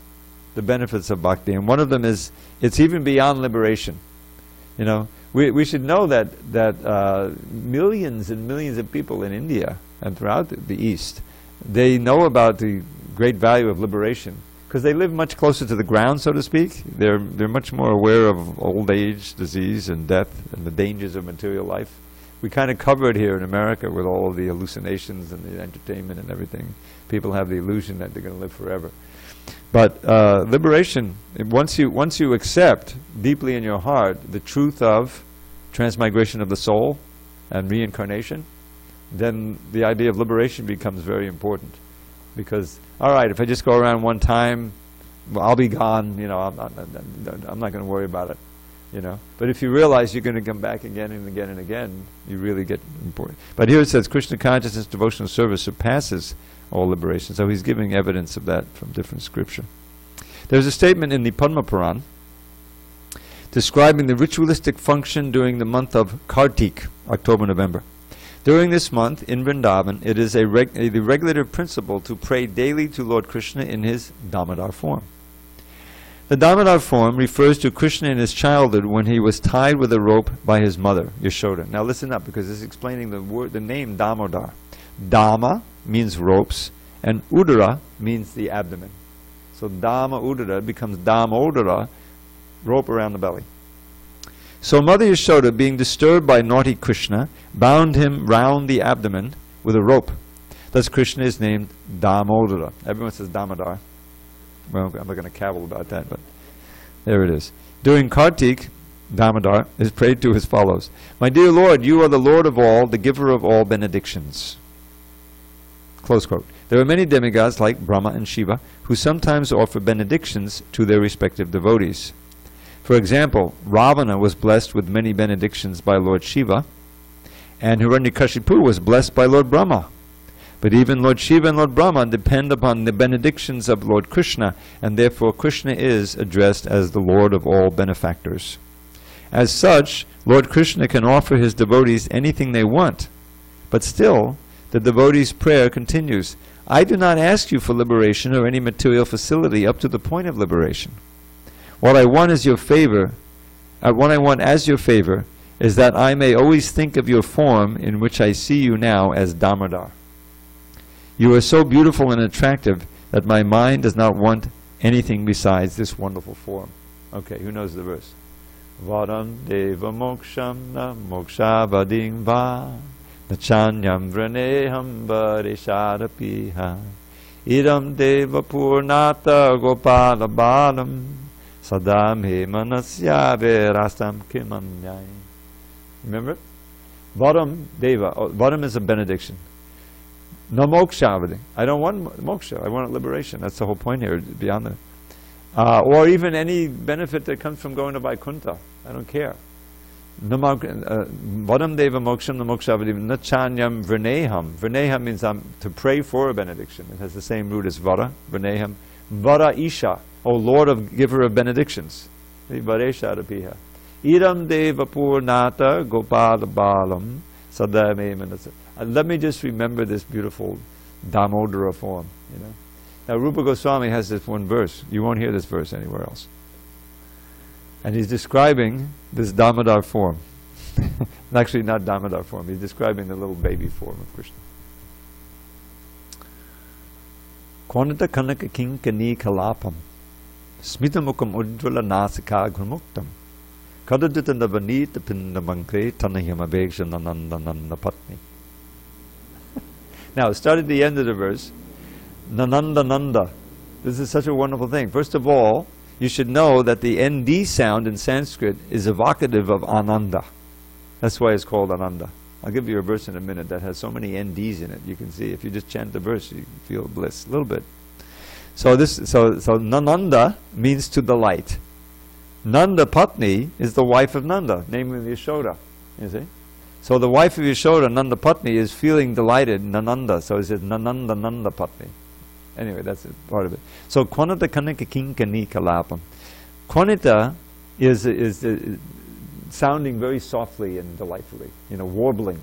of bhakti, and one of them is it's even beyond liberation. You know, we should know that millions and millions of people in India and throughout the East, they know about the great value of liberation because they live much closer to the ground, so to speak. They're much more aware of old age, disease, and death, and the dangers of material life. We kind of cover it here in America with all of the hallucinations and the entertainment and everything. People have the illusion that they're going to live forever. But liberation, once you accept deeply in your heart the truth of transmigration of the soul and reincarnation, then the idea of liberation becomes very important. Because, all right, if I just go around one time, well, I'll be gone, you know, I'm not going to worry about it, you know. But if you realize you're going to come back again and again and again, you really get important. But here it says, Krishna consciousness, devotional service surpasses all liberation. So he's giving evidence of that from different scripture. There's a statement in the Padma Puran describing the ritualistic function during the month of Kartik, October-November. During this month in Vrindavan, it is the regulative principle to pray daily to Lord Krishna in his Damodar form. The Damodar form refers to Krishna in his childhood when he was tied with a rope by his mother, Yashoda. Now listen up, because this is explaining the name Damodar. Dama means ropes, and Udara means the abdomen. So Dama Udara becomes Damodara, rope around the belly. So Mother Yashoda, being disturbed by naughty Krishna, bound him round the abdomen with a rope. Thus Krishna is named Damodara. Everyone says Damodar. Well, I'm not going to cavil about that, but there it is. During Kartik, Damodar is prayed to as follows. My dear Lord, you are the Lord of all, the giver of all benedictions. Close quote. There are many demigods like Brahma and Shiva who sometimes offer benedictions to their respective devotees. For example, Ravana was blessed with many benedictions by Lord Shiva, and Hiranyakashipu was blessed by Lord Brahma. But even Lord Shiva and Lord Brahma depend upon the benedictions of Lord Krishna, and therefore Krishna is addressed as the Lord of all benefactors. As such, Lord Krishna can offer his devotees anything they want, but still, the devotee's prayer continues, I do not ask you for liberation or any material facility up to the point of liberation. What I want as your favor is that I may always think of your form in which I see you now as Damodar. You are so beautiful and attractive that my mind does not want anything besides this wonderful form. Okay, who knows the verse? Varam deva moksham na mokshavading va nachanyam vraneham varisharapiha idam deva purnata gopala balam sadam he manasya verastam kimanyai. Remember it? Varam deva. Varam is a benediction. No moksha. I don't want moksha. I want liberation. That's the whole point here, beyond that. Or even any benefit that comes from going to Vaikuntha. I don't care. Vadam deva moksham na mokshavadi nachanyam vrineham. Vrineham means to pray for a benediction. It has the same root as vara, vrineham. Vara isha, O Lord of giver of benedictions. Varesha rapiha. Idam deva purnata gopala balam sadame manasa. Let me just remember this beautiful Damodara form. You know. Now Rupa Goswami has this one verse. You won't hear this verse anywhere else. And he's describing this Damodar form. Actually not Damodar form. He's describing the little baby form of Krishna. Kwanata kanaka kinkani kalapam smitamukam udvala nasika gramuktam kadaditanda vanita pindabankre tanahimabheksha nananda patni. Now, start at the end of the verse. Nananda. This is such a wonderful thing. First of all, you should know that the ND sound in Sanskrit is evocative of Ananda. That's why it's called Ananda. I'll give you a verse in a minute that has so many NDs in it. You can see, if you just chant the verse, you feel bliss a little bit. So Nananda means to delight. Nanda Patni is the wife of Nanda, namely Yashoda. You see? So the wife of Yashoda, Nanda Patni, is feeling delighted, Nananda. So it says Nananda Nanda Patni. Anyway, that's part of it. So Kwanita Kanika Kinkani Kalapam. Kwanita is sounding very softly and delightfully, warbling.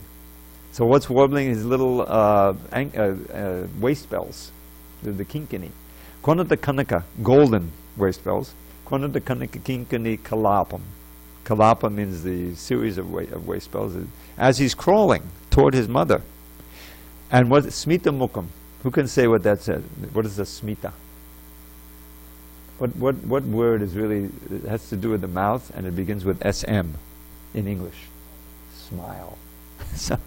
So what's warbling is little waist bells, the kinkani. Kwanita Kanika, golden waist bells. Kwanita Kanika Kinkani Kalapam. Kalapa means the series of waist bells. As he's crawling toward his mother. And what Smita Mukam? Who can say what that says? What is a Smita? What word is really, it has to do with the mouth, and it begins with SM in English. Smile. So,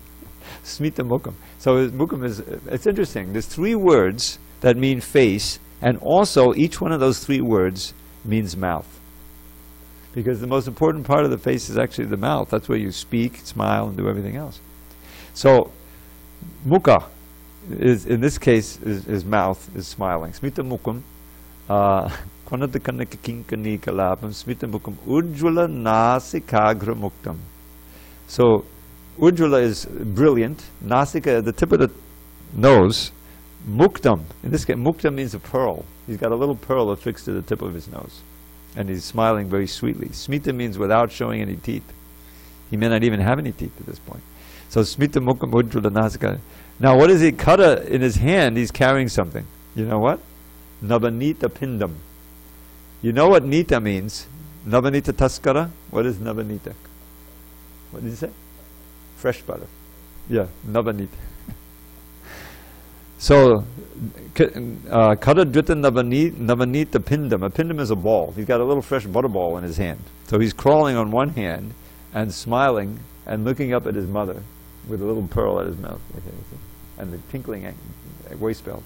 Smita Mukham. So Mukham is, it's interesting. There's 3 words that mean face, and also each one of those 3 words means mouth. Because the most important part of the face is actually the mouth. That's where you speak, smile, and do everything else. So, Mukha is, in this case, his mouth is smiling. Smita Mukham, Kwanadakanaka Kinkani Kalapam, Smita Mukham, Ujjvala Nasikagra Muktam. So, Ujjvala is brilliant, Nasika, the tip of the nose, Muktam. In this case, Muktam means a pearl. He's got a little pearl affixed to the tip of his nose. And he's smiling very sweetly. Smita means without showing any teeth. He may not even have any teeth at this point. So Smita Mukham Ujjvala Nasika. Now what is he? Kata in his hand, he's carrying something. You know what? Navanita Pindam. You know what Nita means? Navanita Taskara? What is Navanita? What did you say? Fresh butter. Yeah, Navanita. So, Kata Drita Navanita Pindam. A pindam is a ball. He's got a little fresh butter ball in his hand. So he's crawling on one hand and smiling and looking up at his mother with a little pearl at his mouth. And the tinkling waist belt.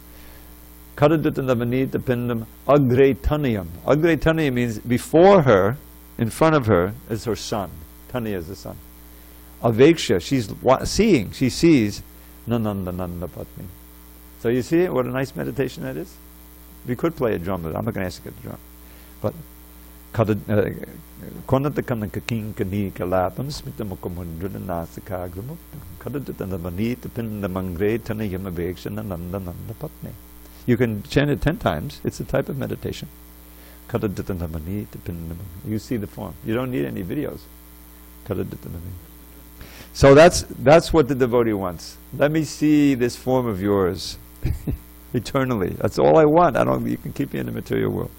Kata Drita Navanita Pindam Agre Taniyam. Agre Taniyam means before her, in front of her, is her son. Taniya is the son. Aveksha, she's seeing, she sees Nananda Nanda Patni. So you see what a nice meditation that is? We could play a drum, but I'm not going to ask you to drum. But Konatakanaka Kinkani Kalapam Smita Mukhamundra Nasikagram Kadatatanavani Pindamangre Tanayamaveksha Nanda Nanda Patni. You can chant it 10 times. It's a type of meditation. You see the form. You don't need any videos. So that's what the devotee wants. Let me see this form of yours eternally. That's all I want. You can keep me in the material world.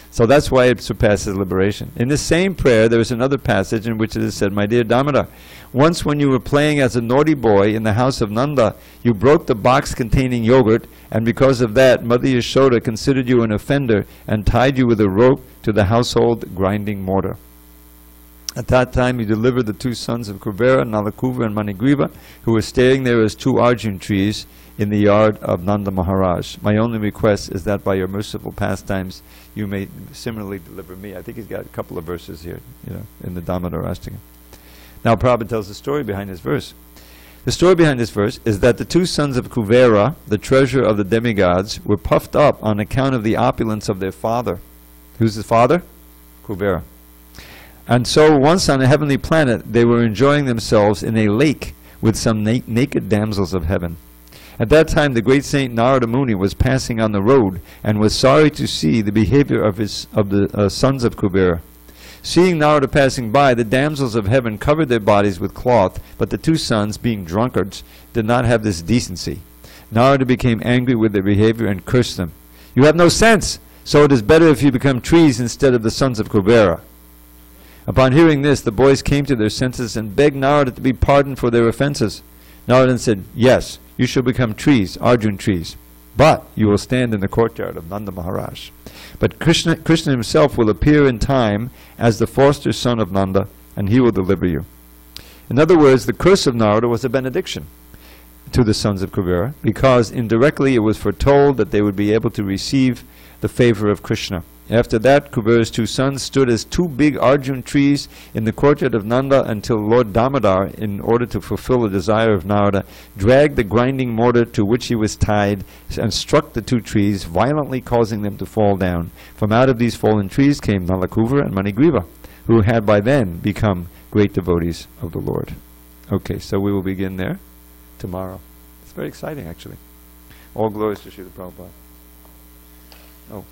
So that's why it surpasses liberation. In the same prayer, there is another passage in which it is said, "My dear Damodar, once when you were playing as a naughty boy in the house of Nanda, you broke the box containing yogurt, and because of that, Mother Yashoda considered you an offender and tied you with a rope to the household grinding mortar. At that time, you delivered the 2 sons of Kuvera, Nalakuva and Manigriva, who were staying there as 2 Arjun trees in the yard of Nanda Maharaj. My only request is that by your merciful pastimes, you may similarly deliver me." I think he's got a couple of verses here, in the Damodar Ashtaka. Now, Prabhupada tells the story behind this verse. The story behind this verse is that the 2 sons of Kuvera, the treasure of the demigods, were puffed up on account of the opulence of their father. Who's the father? Kuvera. And so once on a heavenly planet, they were enjoying themselves in a lake with some naked damsels of heaven. At that time, the great saint Narada Muni was passing on the road and was sorry to see the behavior of the sons of Kuvera. Seeing Narada passing by, the damsels of heaven covered their bodies with cloth, but the 2 sons, being drunkards, did not have this decency. Narada became angry with their behavior and cursed them. "You have no sense, so it is better if you become trees instead of the sons of Kuvera." Upon hearing this, the boys came to their senses and begged Narada to be pardoned for their offenses. Narada said, "Yes, you shall become trees, Arjun trees, but you will stand in the courtyard of Nanda Maharaj. But Krishna himself will appear in time as the foster son of Nanda, and he will deliver you." In other words, the curse of Narada was a benediction to the sons of Kuvera, because indirectly it was foretold that they would be able to receive the favor of Krishna. After that, Kuvera's 2 sons stood as 2 big Arjun trees in the courtyard of Nanda until Lord Damodar, in order to fulfill the desire of Narada, dragged the grinding mortar to which he was tied and struck the 2 trees, violently causing them to fall down. From out of these fallen trees came Nalakuva and Manigriva, who had by then become great devotees of the Lord. Okay, so we will begin there tomorrow. It's very exciting, actually. All glories to Srila Prabhupada. Oh.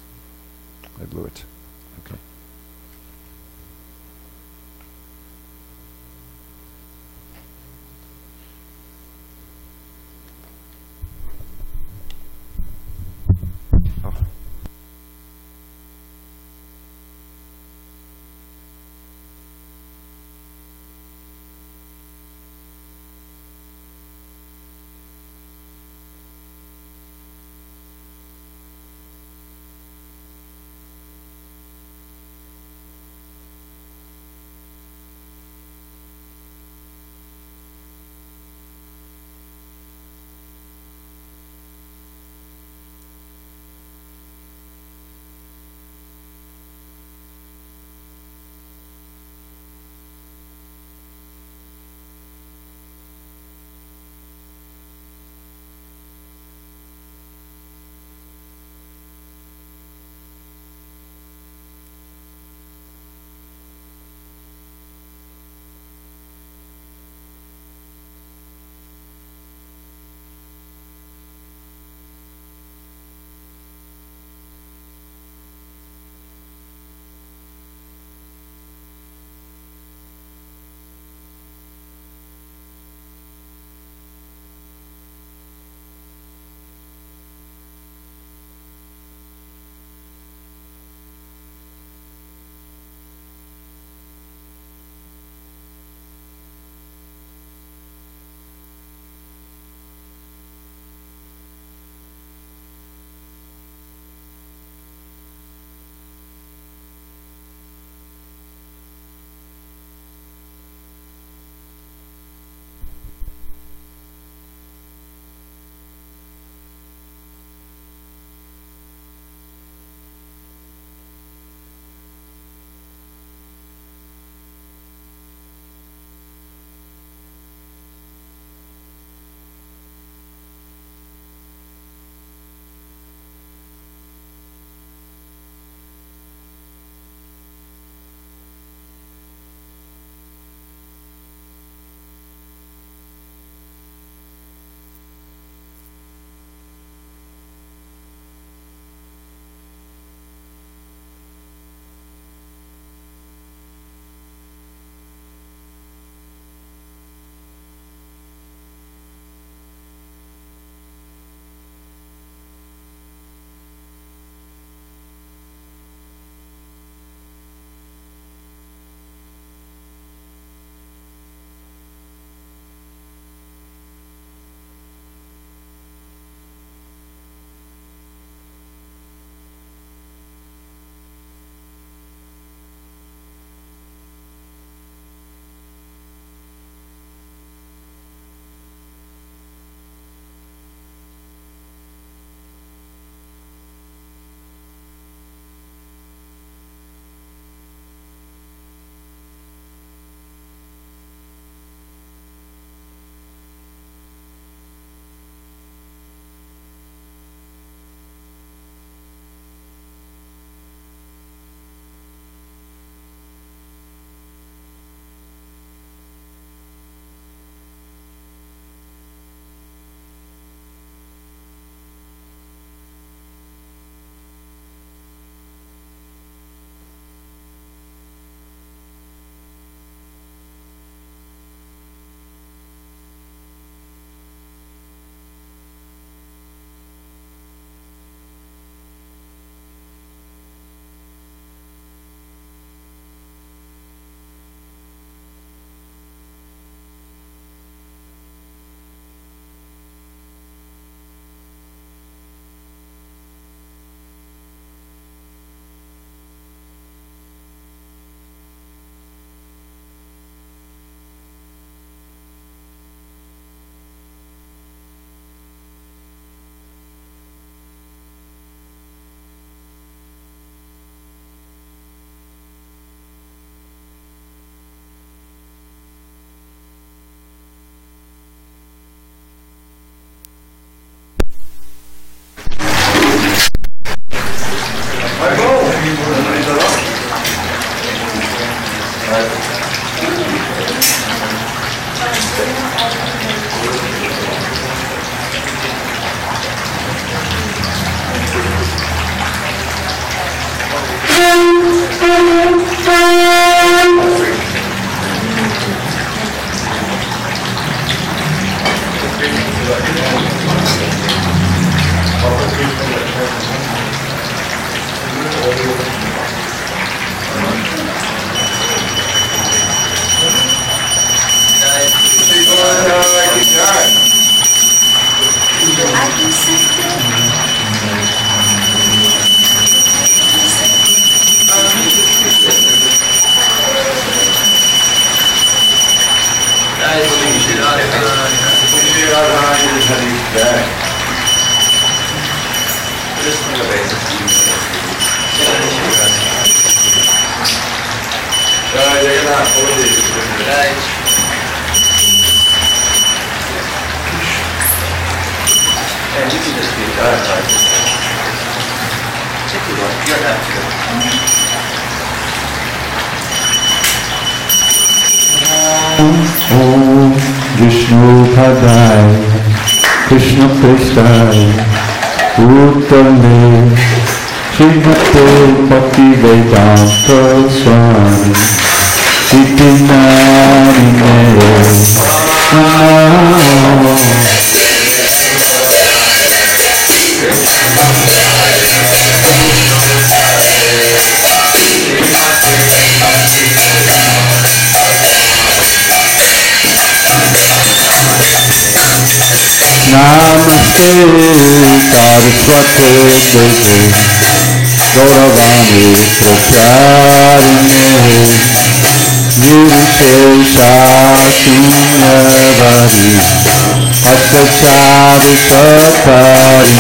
I blew it. Okay. Oh. Om Vishnu Padaya Krishna Prestaya Uttame Srimate Bhakti Vedanta Swami Iti Namine Namaste Saraswate Deve Gauravani Pracharine Nirvishesha Sunyavari Attachari Satarine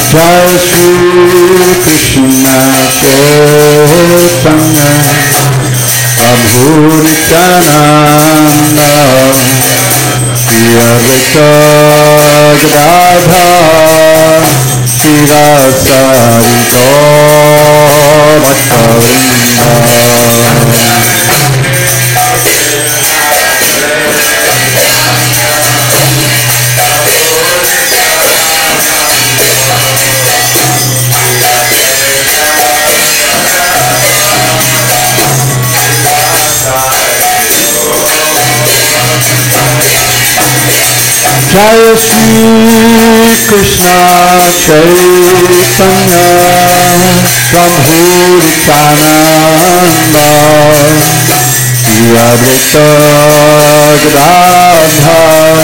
Jai Shri Krishna Chaitanya Prabhu Nityananda Shri Advaita Gadadhar Shirasari Gaur Bhaktavrinda Jai Shri Krishna Chaitanya Prabhu Nityananda Shri Advaita Gadadhar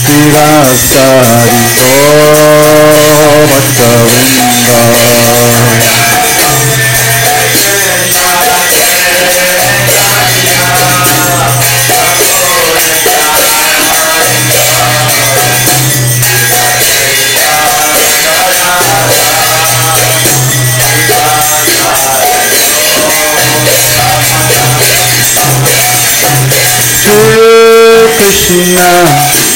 Shirasari Gaur Bhaktavrinda Krishna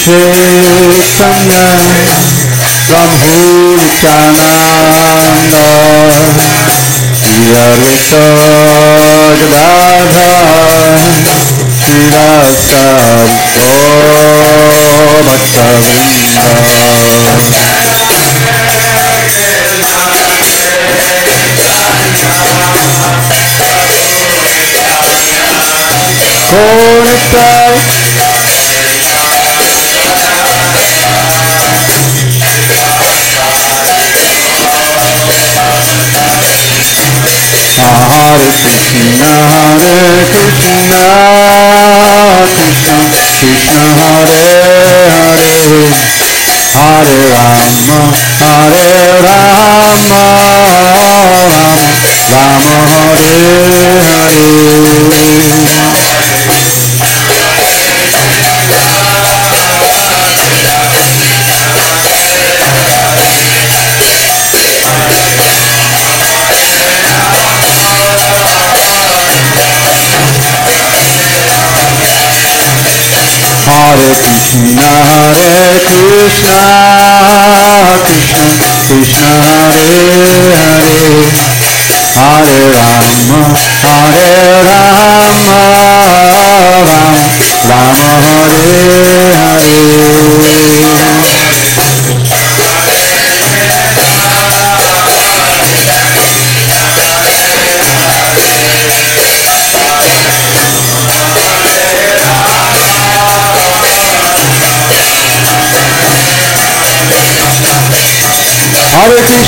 Chaitanya Prabhu Nityananda Shri Advaita Gadadhar Shirasari Gaur Bhaktavrinda Hare Krishna Krishna Krishna Hare Hare Hare Rama Rama Hare Hare Hare Krishna Krishna Krishna Hare Hare Hare Rama Rama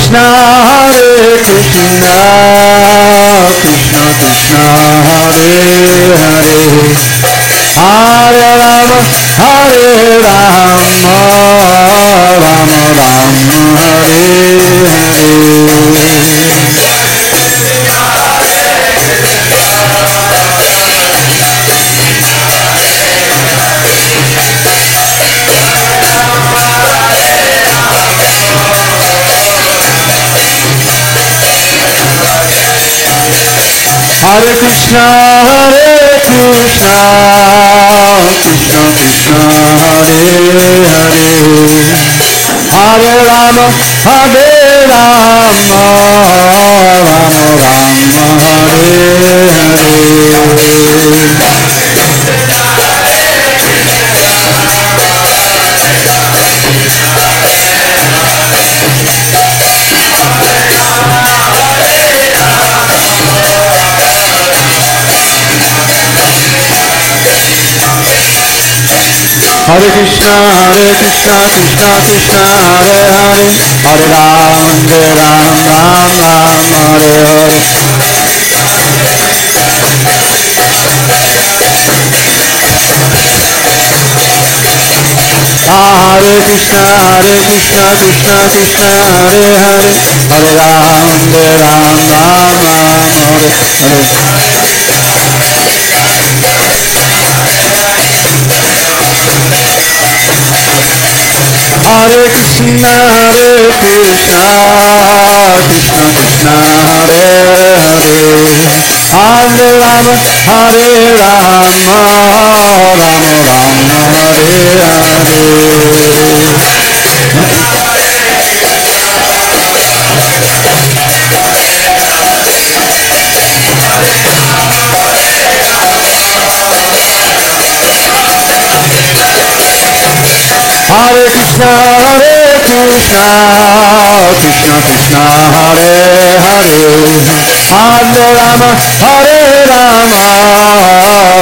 Krishna, Hare Krishna, Krishna Krishna, Hare Hare, Hare Rama, Hare Rama, Rama Rama, Hare Hare. Hare Krishna, Krishna Krishna, Hare Hare, Hare Rama, Hare Rama, Rama Rama, Hare Hare Krishna, Krishna Krishna, Hare Hare, Hare Ram, Ram Ram, Hare Hare. Hare Krishna, Krishna Krishna, Hare Hare, Hare Ram, Ram Ram, Hare Hare. Hare Krishna, Krishna Krishna, Hare Hare, Hare Rama, Hare Rama, Rama Rama, Hare Hare. Hare Krishna, Krishna Krishna, Hare Hare, Hare Rama, Hare Rama,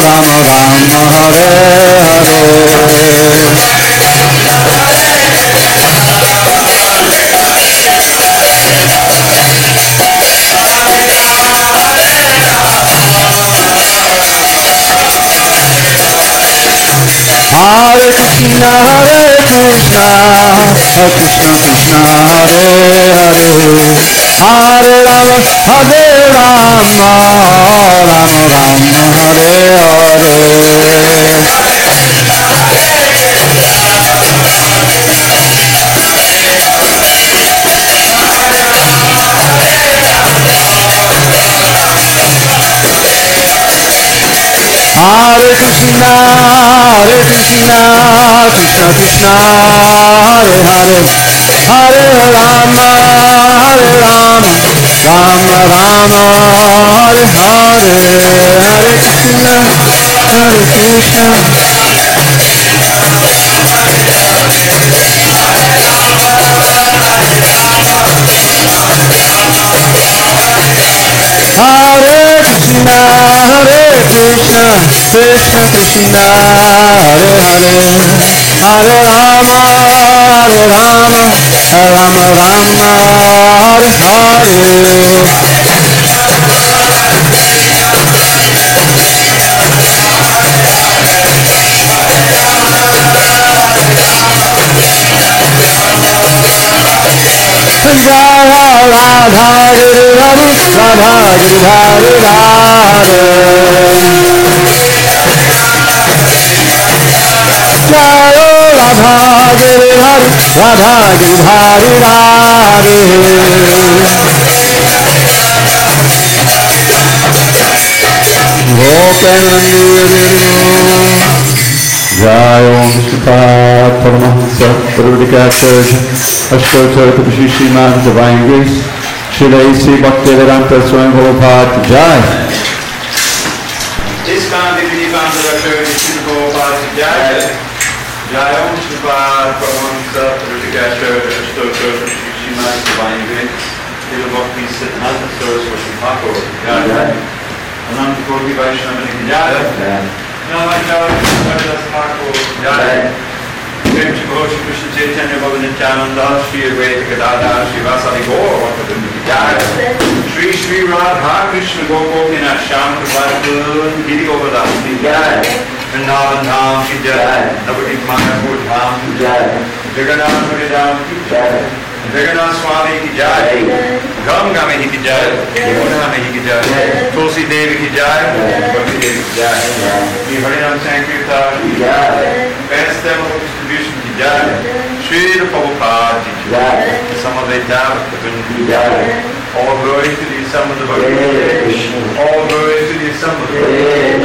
Rama Rama, Hare Hare. Hare Krishna, Krishna Krishna, Hare Hare, Hare Rama, Hare Rama, Rama Rama, Hare Hare. Hare Krishna, Krishna Krishna, Hare Hare, Hare Rama, Hare Rama, Rama Rama, Hare Hare. Hare Krishna, Krishna. Hare Krishna, Krishna Krishna, Hare Hare, Hare Rama, Hare Rama, Rama Rama, Hare Hare. Radha Giri Hari, Radha Giri Hari Radhe. Jaya Radha Giri Hari, Radha Giri Hari Radhe. Jai Om Vishnupada Paramahansa Dravida Prabhu Ashtottara Srimad Divine Grace Srila Bhaktivedanta Swami Prabhupada Jai. ISKCON Bhagavad Jai. Jai Om Vishnupada Paramahansa Dravida Prabhu Ashtottara Srimad Divine Grace Srila Bhaktivedanta Swami Prabhupada Jai. Anant Koti Vaishnava Jai. Namaskar, Haridas Thakur, Jai. Prem Shri Bhagavad Krishna Chaitanya Bhavan Nityananda, Shri Advaita Gadadhar, Shivasadi Gaur Bhaktivinoda Ki Jai, Shri Shri Radha Krishna Gopinath Shyam Prabhu Giri Govardhan Ki Jai, Vrindavan Dham Ki Jai, Navadip Mayapur Dham Ki Jai, Jagannath Puri Dham Ki Jai, Jagannath Swami Ki Jai, Ganga Mehi Ki Jai, Yamuna Mehi Ki Jai, Tulsi Devi Ki Jai, Bhakti Devi Ki Jai, Shri Harinam Sankirtan Ki Jai, Best Temple Distribution Ki Jai, Shri Prabhupada Ki Jai, Samadvaita Bhaktivinoda Ki Jai, all glory to the Son of the Bhagavad, all glory to the Son of the Bhagavad,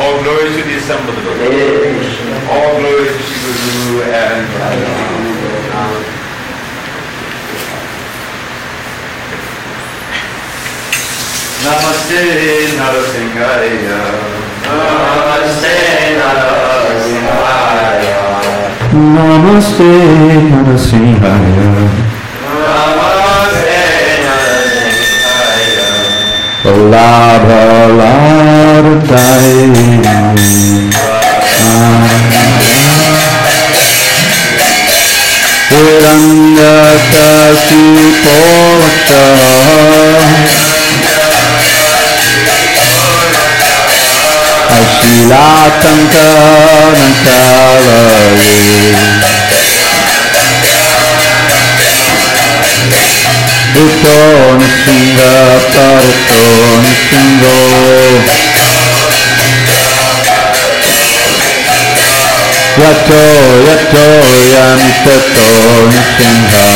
all glory to the Son of the Bhagavad, all glory to Shri Guru and Namaste Narasimhaya, Namaste Narasimhaya, Namaste Narasimhaya, Namaste Narasimhaya, Bala Bala Dai, Hiranya Kashipo Ashilatanka Nankalaye Ito Nisinga Parito Nisingo Yato Yato Yamitato Nisinga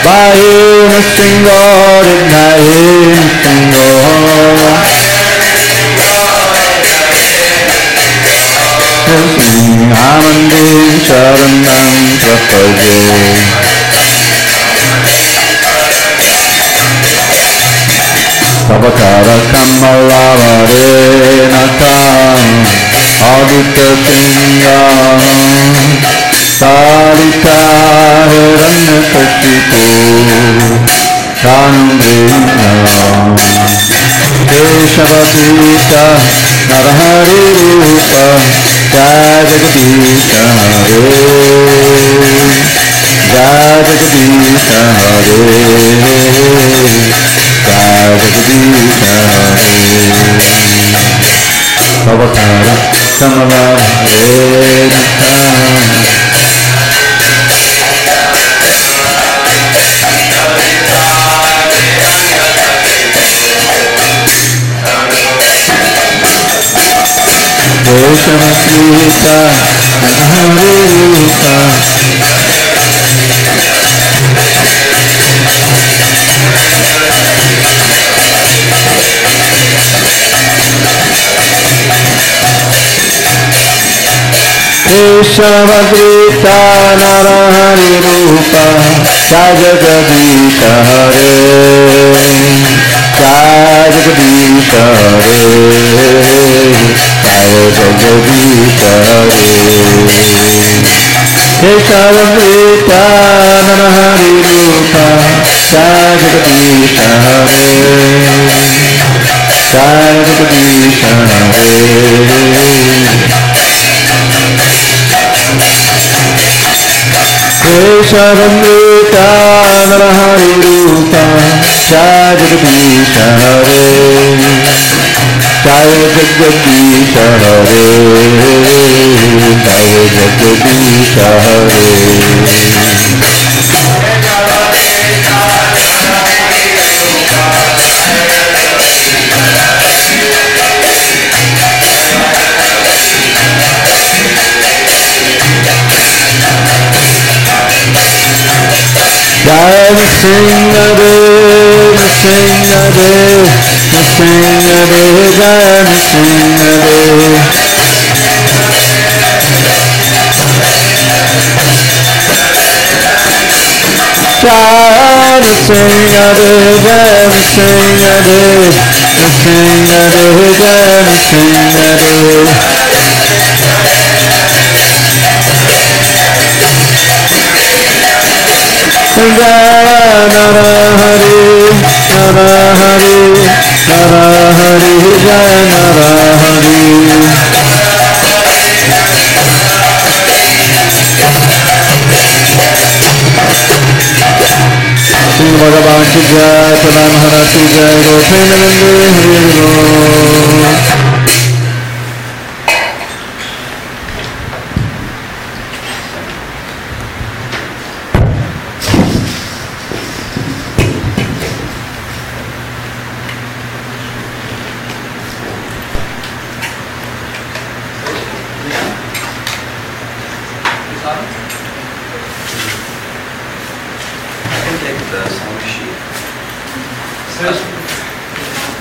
Bahi Nisingo Ridnahi Nisingo Amandi Sharanam Prapaje Tavakara Kamalavare Natam Adita Singam Sarita Hiranyakashipu Kanundrinam Keshavadita Narahari Rupa Jagadisha Hare Jagadisha Hare Jagadisha Hare Bhavakara Kamala Hare Keshavasrita Narahari Rupa Keshavadrita Narahari Rupa Jagadisha Hare Jagadisha Hare Jagadisha Hare Keshavadrita Narahari Rupa Jagadisha Hare Jagadisha Hare Keshavamrita Narahari Rupa Jagadisha Hare Jagadisha Hare Jagadisha Hare Jai Nrsimhade, Nrsimhade, Nrsimhade, Jai Nrsimhade. Jai Nrsimhade, Jai Nrsimhade, Nrsimhade, Jai Nrsimhade. Narahari, Narahari, Narahari, Jai Narahari. Jai, Pradhan Maharaj ki Jai, Gaur Premanande Hari Bol.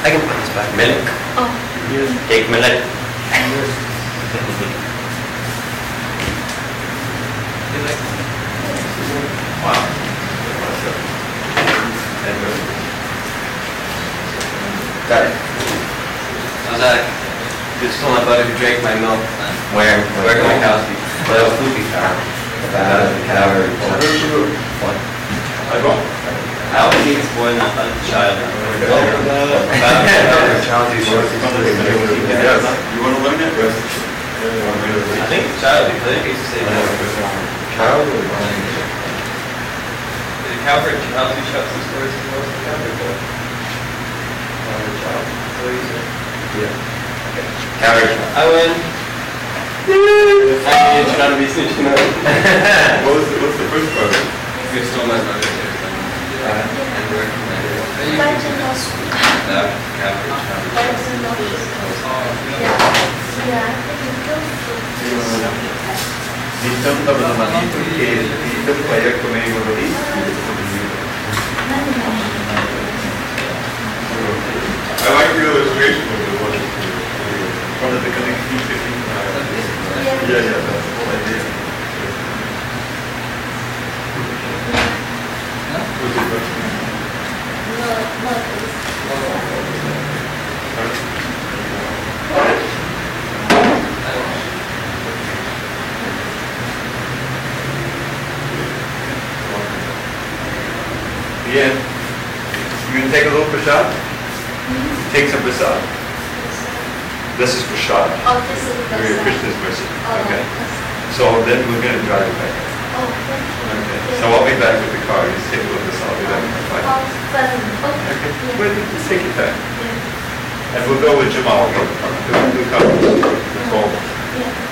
I can put this back. Milk. Oh. Take milk. Wow. Got it. How's that? Just told my buddy to drink my milk. Where? Where can my cows be? Well, food be found. About the cow or what? I don't. I always need to spoil a child. You want to learn it? I think it's child, because I think it's the same. Child or The cowherd child who shuts the stores as well as the cowherd boy. Child. That's what you said? Yeah. Cowherd child. I win. You're trying to be snitching on. What's the first part? You stole my mother. And where can I do it? That cowherd child. Nityam tabadamani, perché nityam paya come vavadi. I like the illustration of the one from the beginning. Yeah, that's the whole idea. What's the question? Yeah. You can take a little prasad? Take some prasad. This is prasad. Oh, this is the Your best. Krishna's mercy. Oh, Okay. yes. So then we're going to drive it back. Oh, thank you. Okay. So I'll be back with the car. You just take a look at this. I'll be back in Oh, 5 minutes. okay. Okay. Wait, just take your time. Yeah. And we'll go with Jamal. We'll come. We'll come. We'll go. Yeah.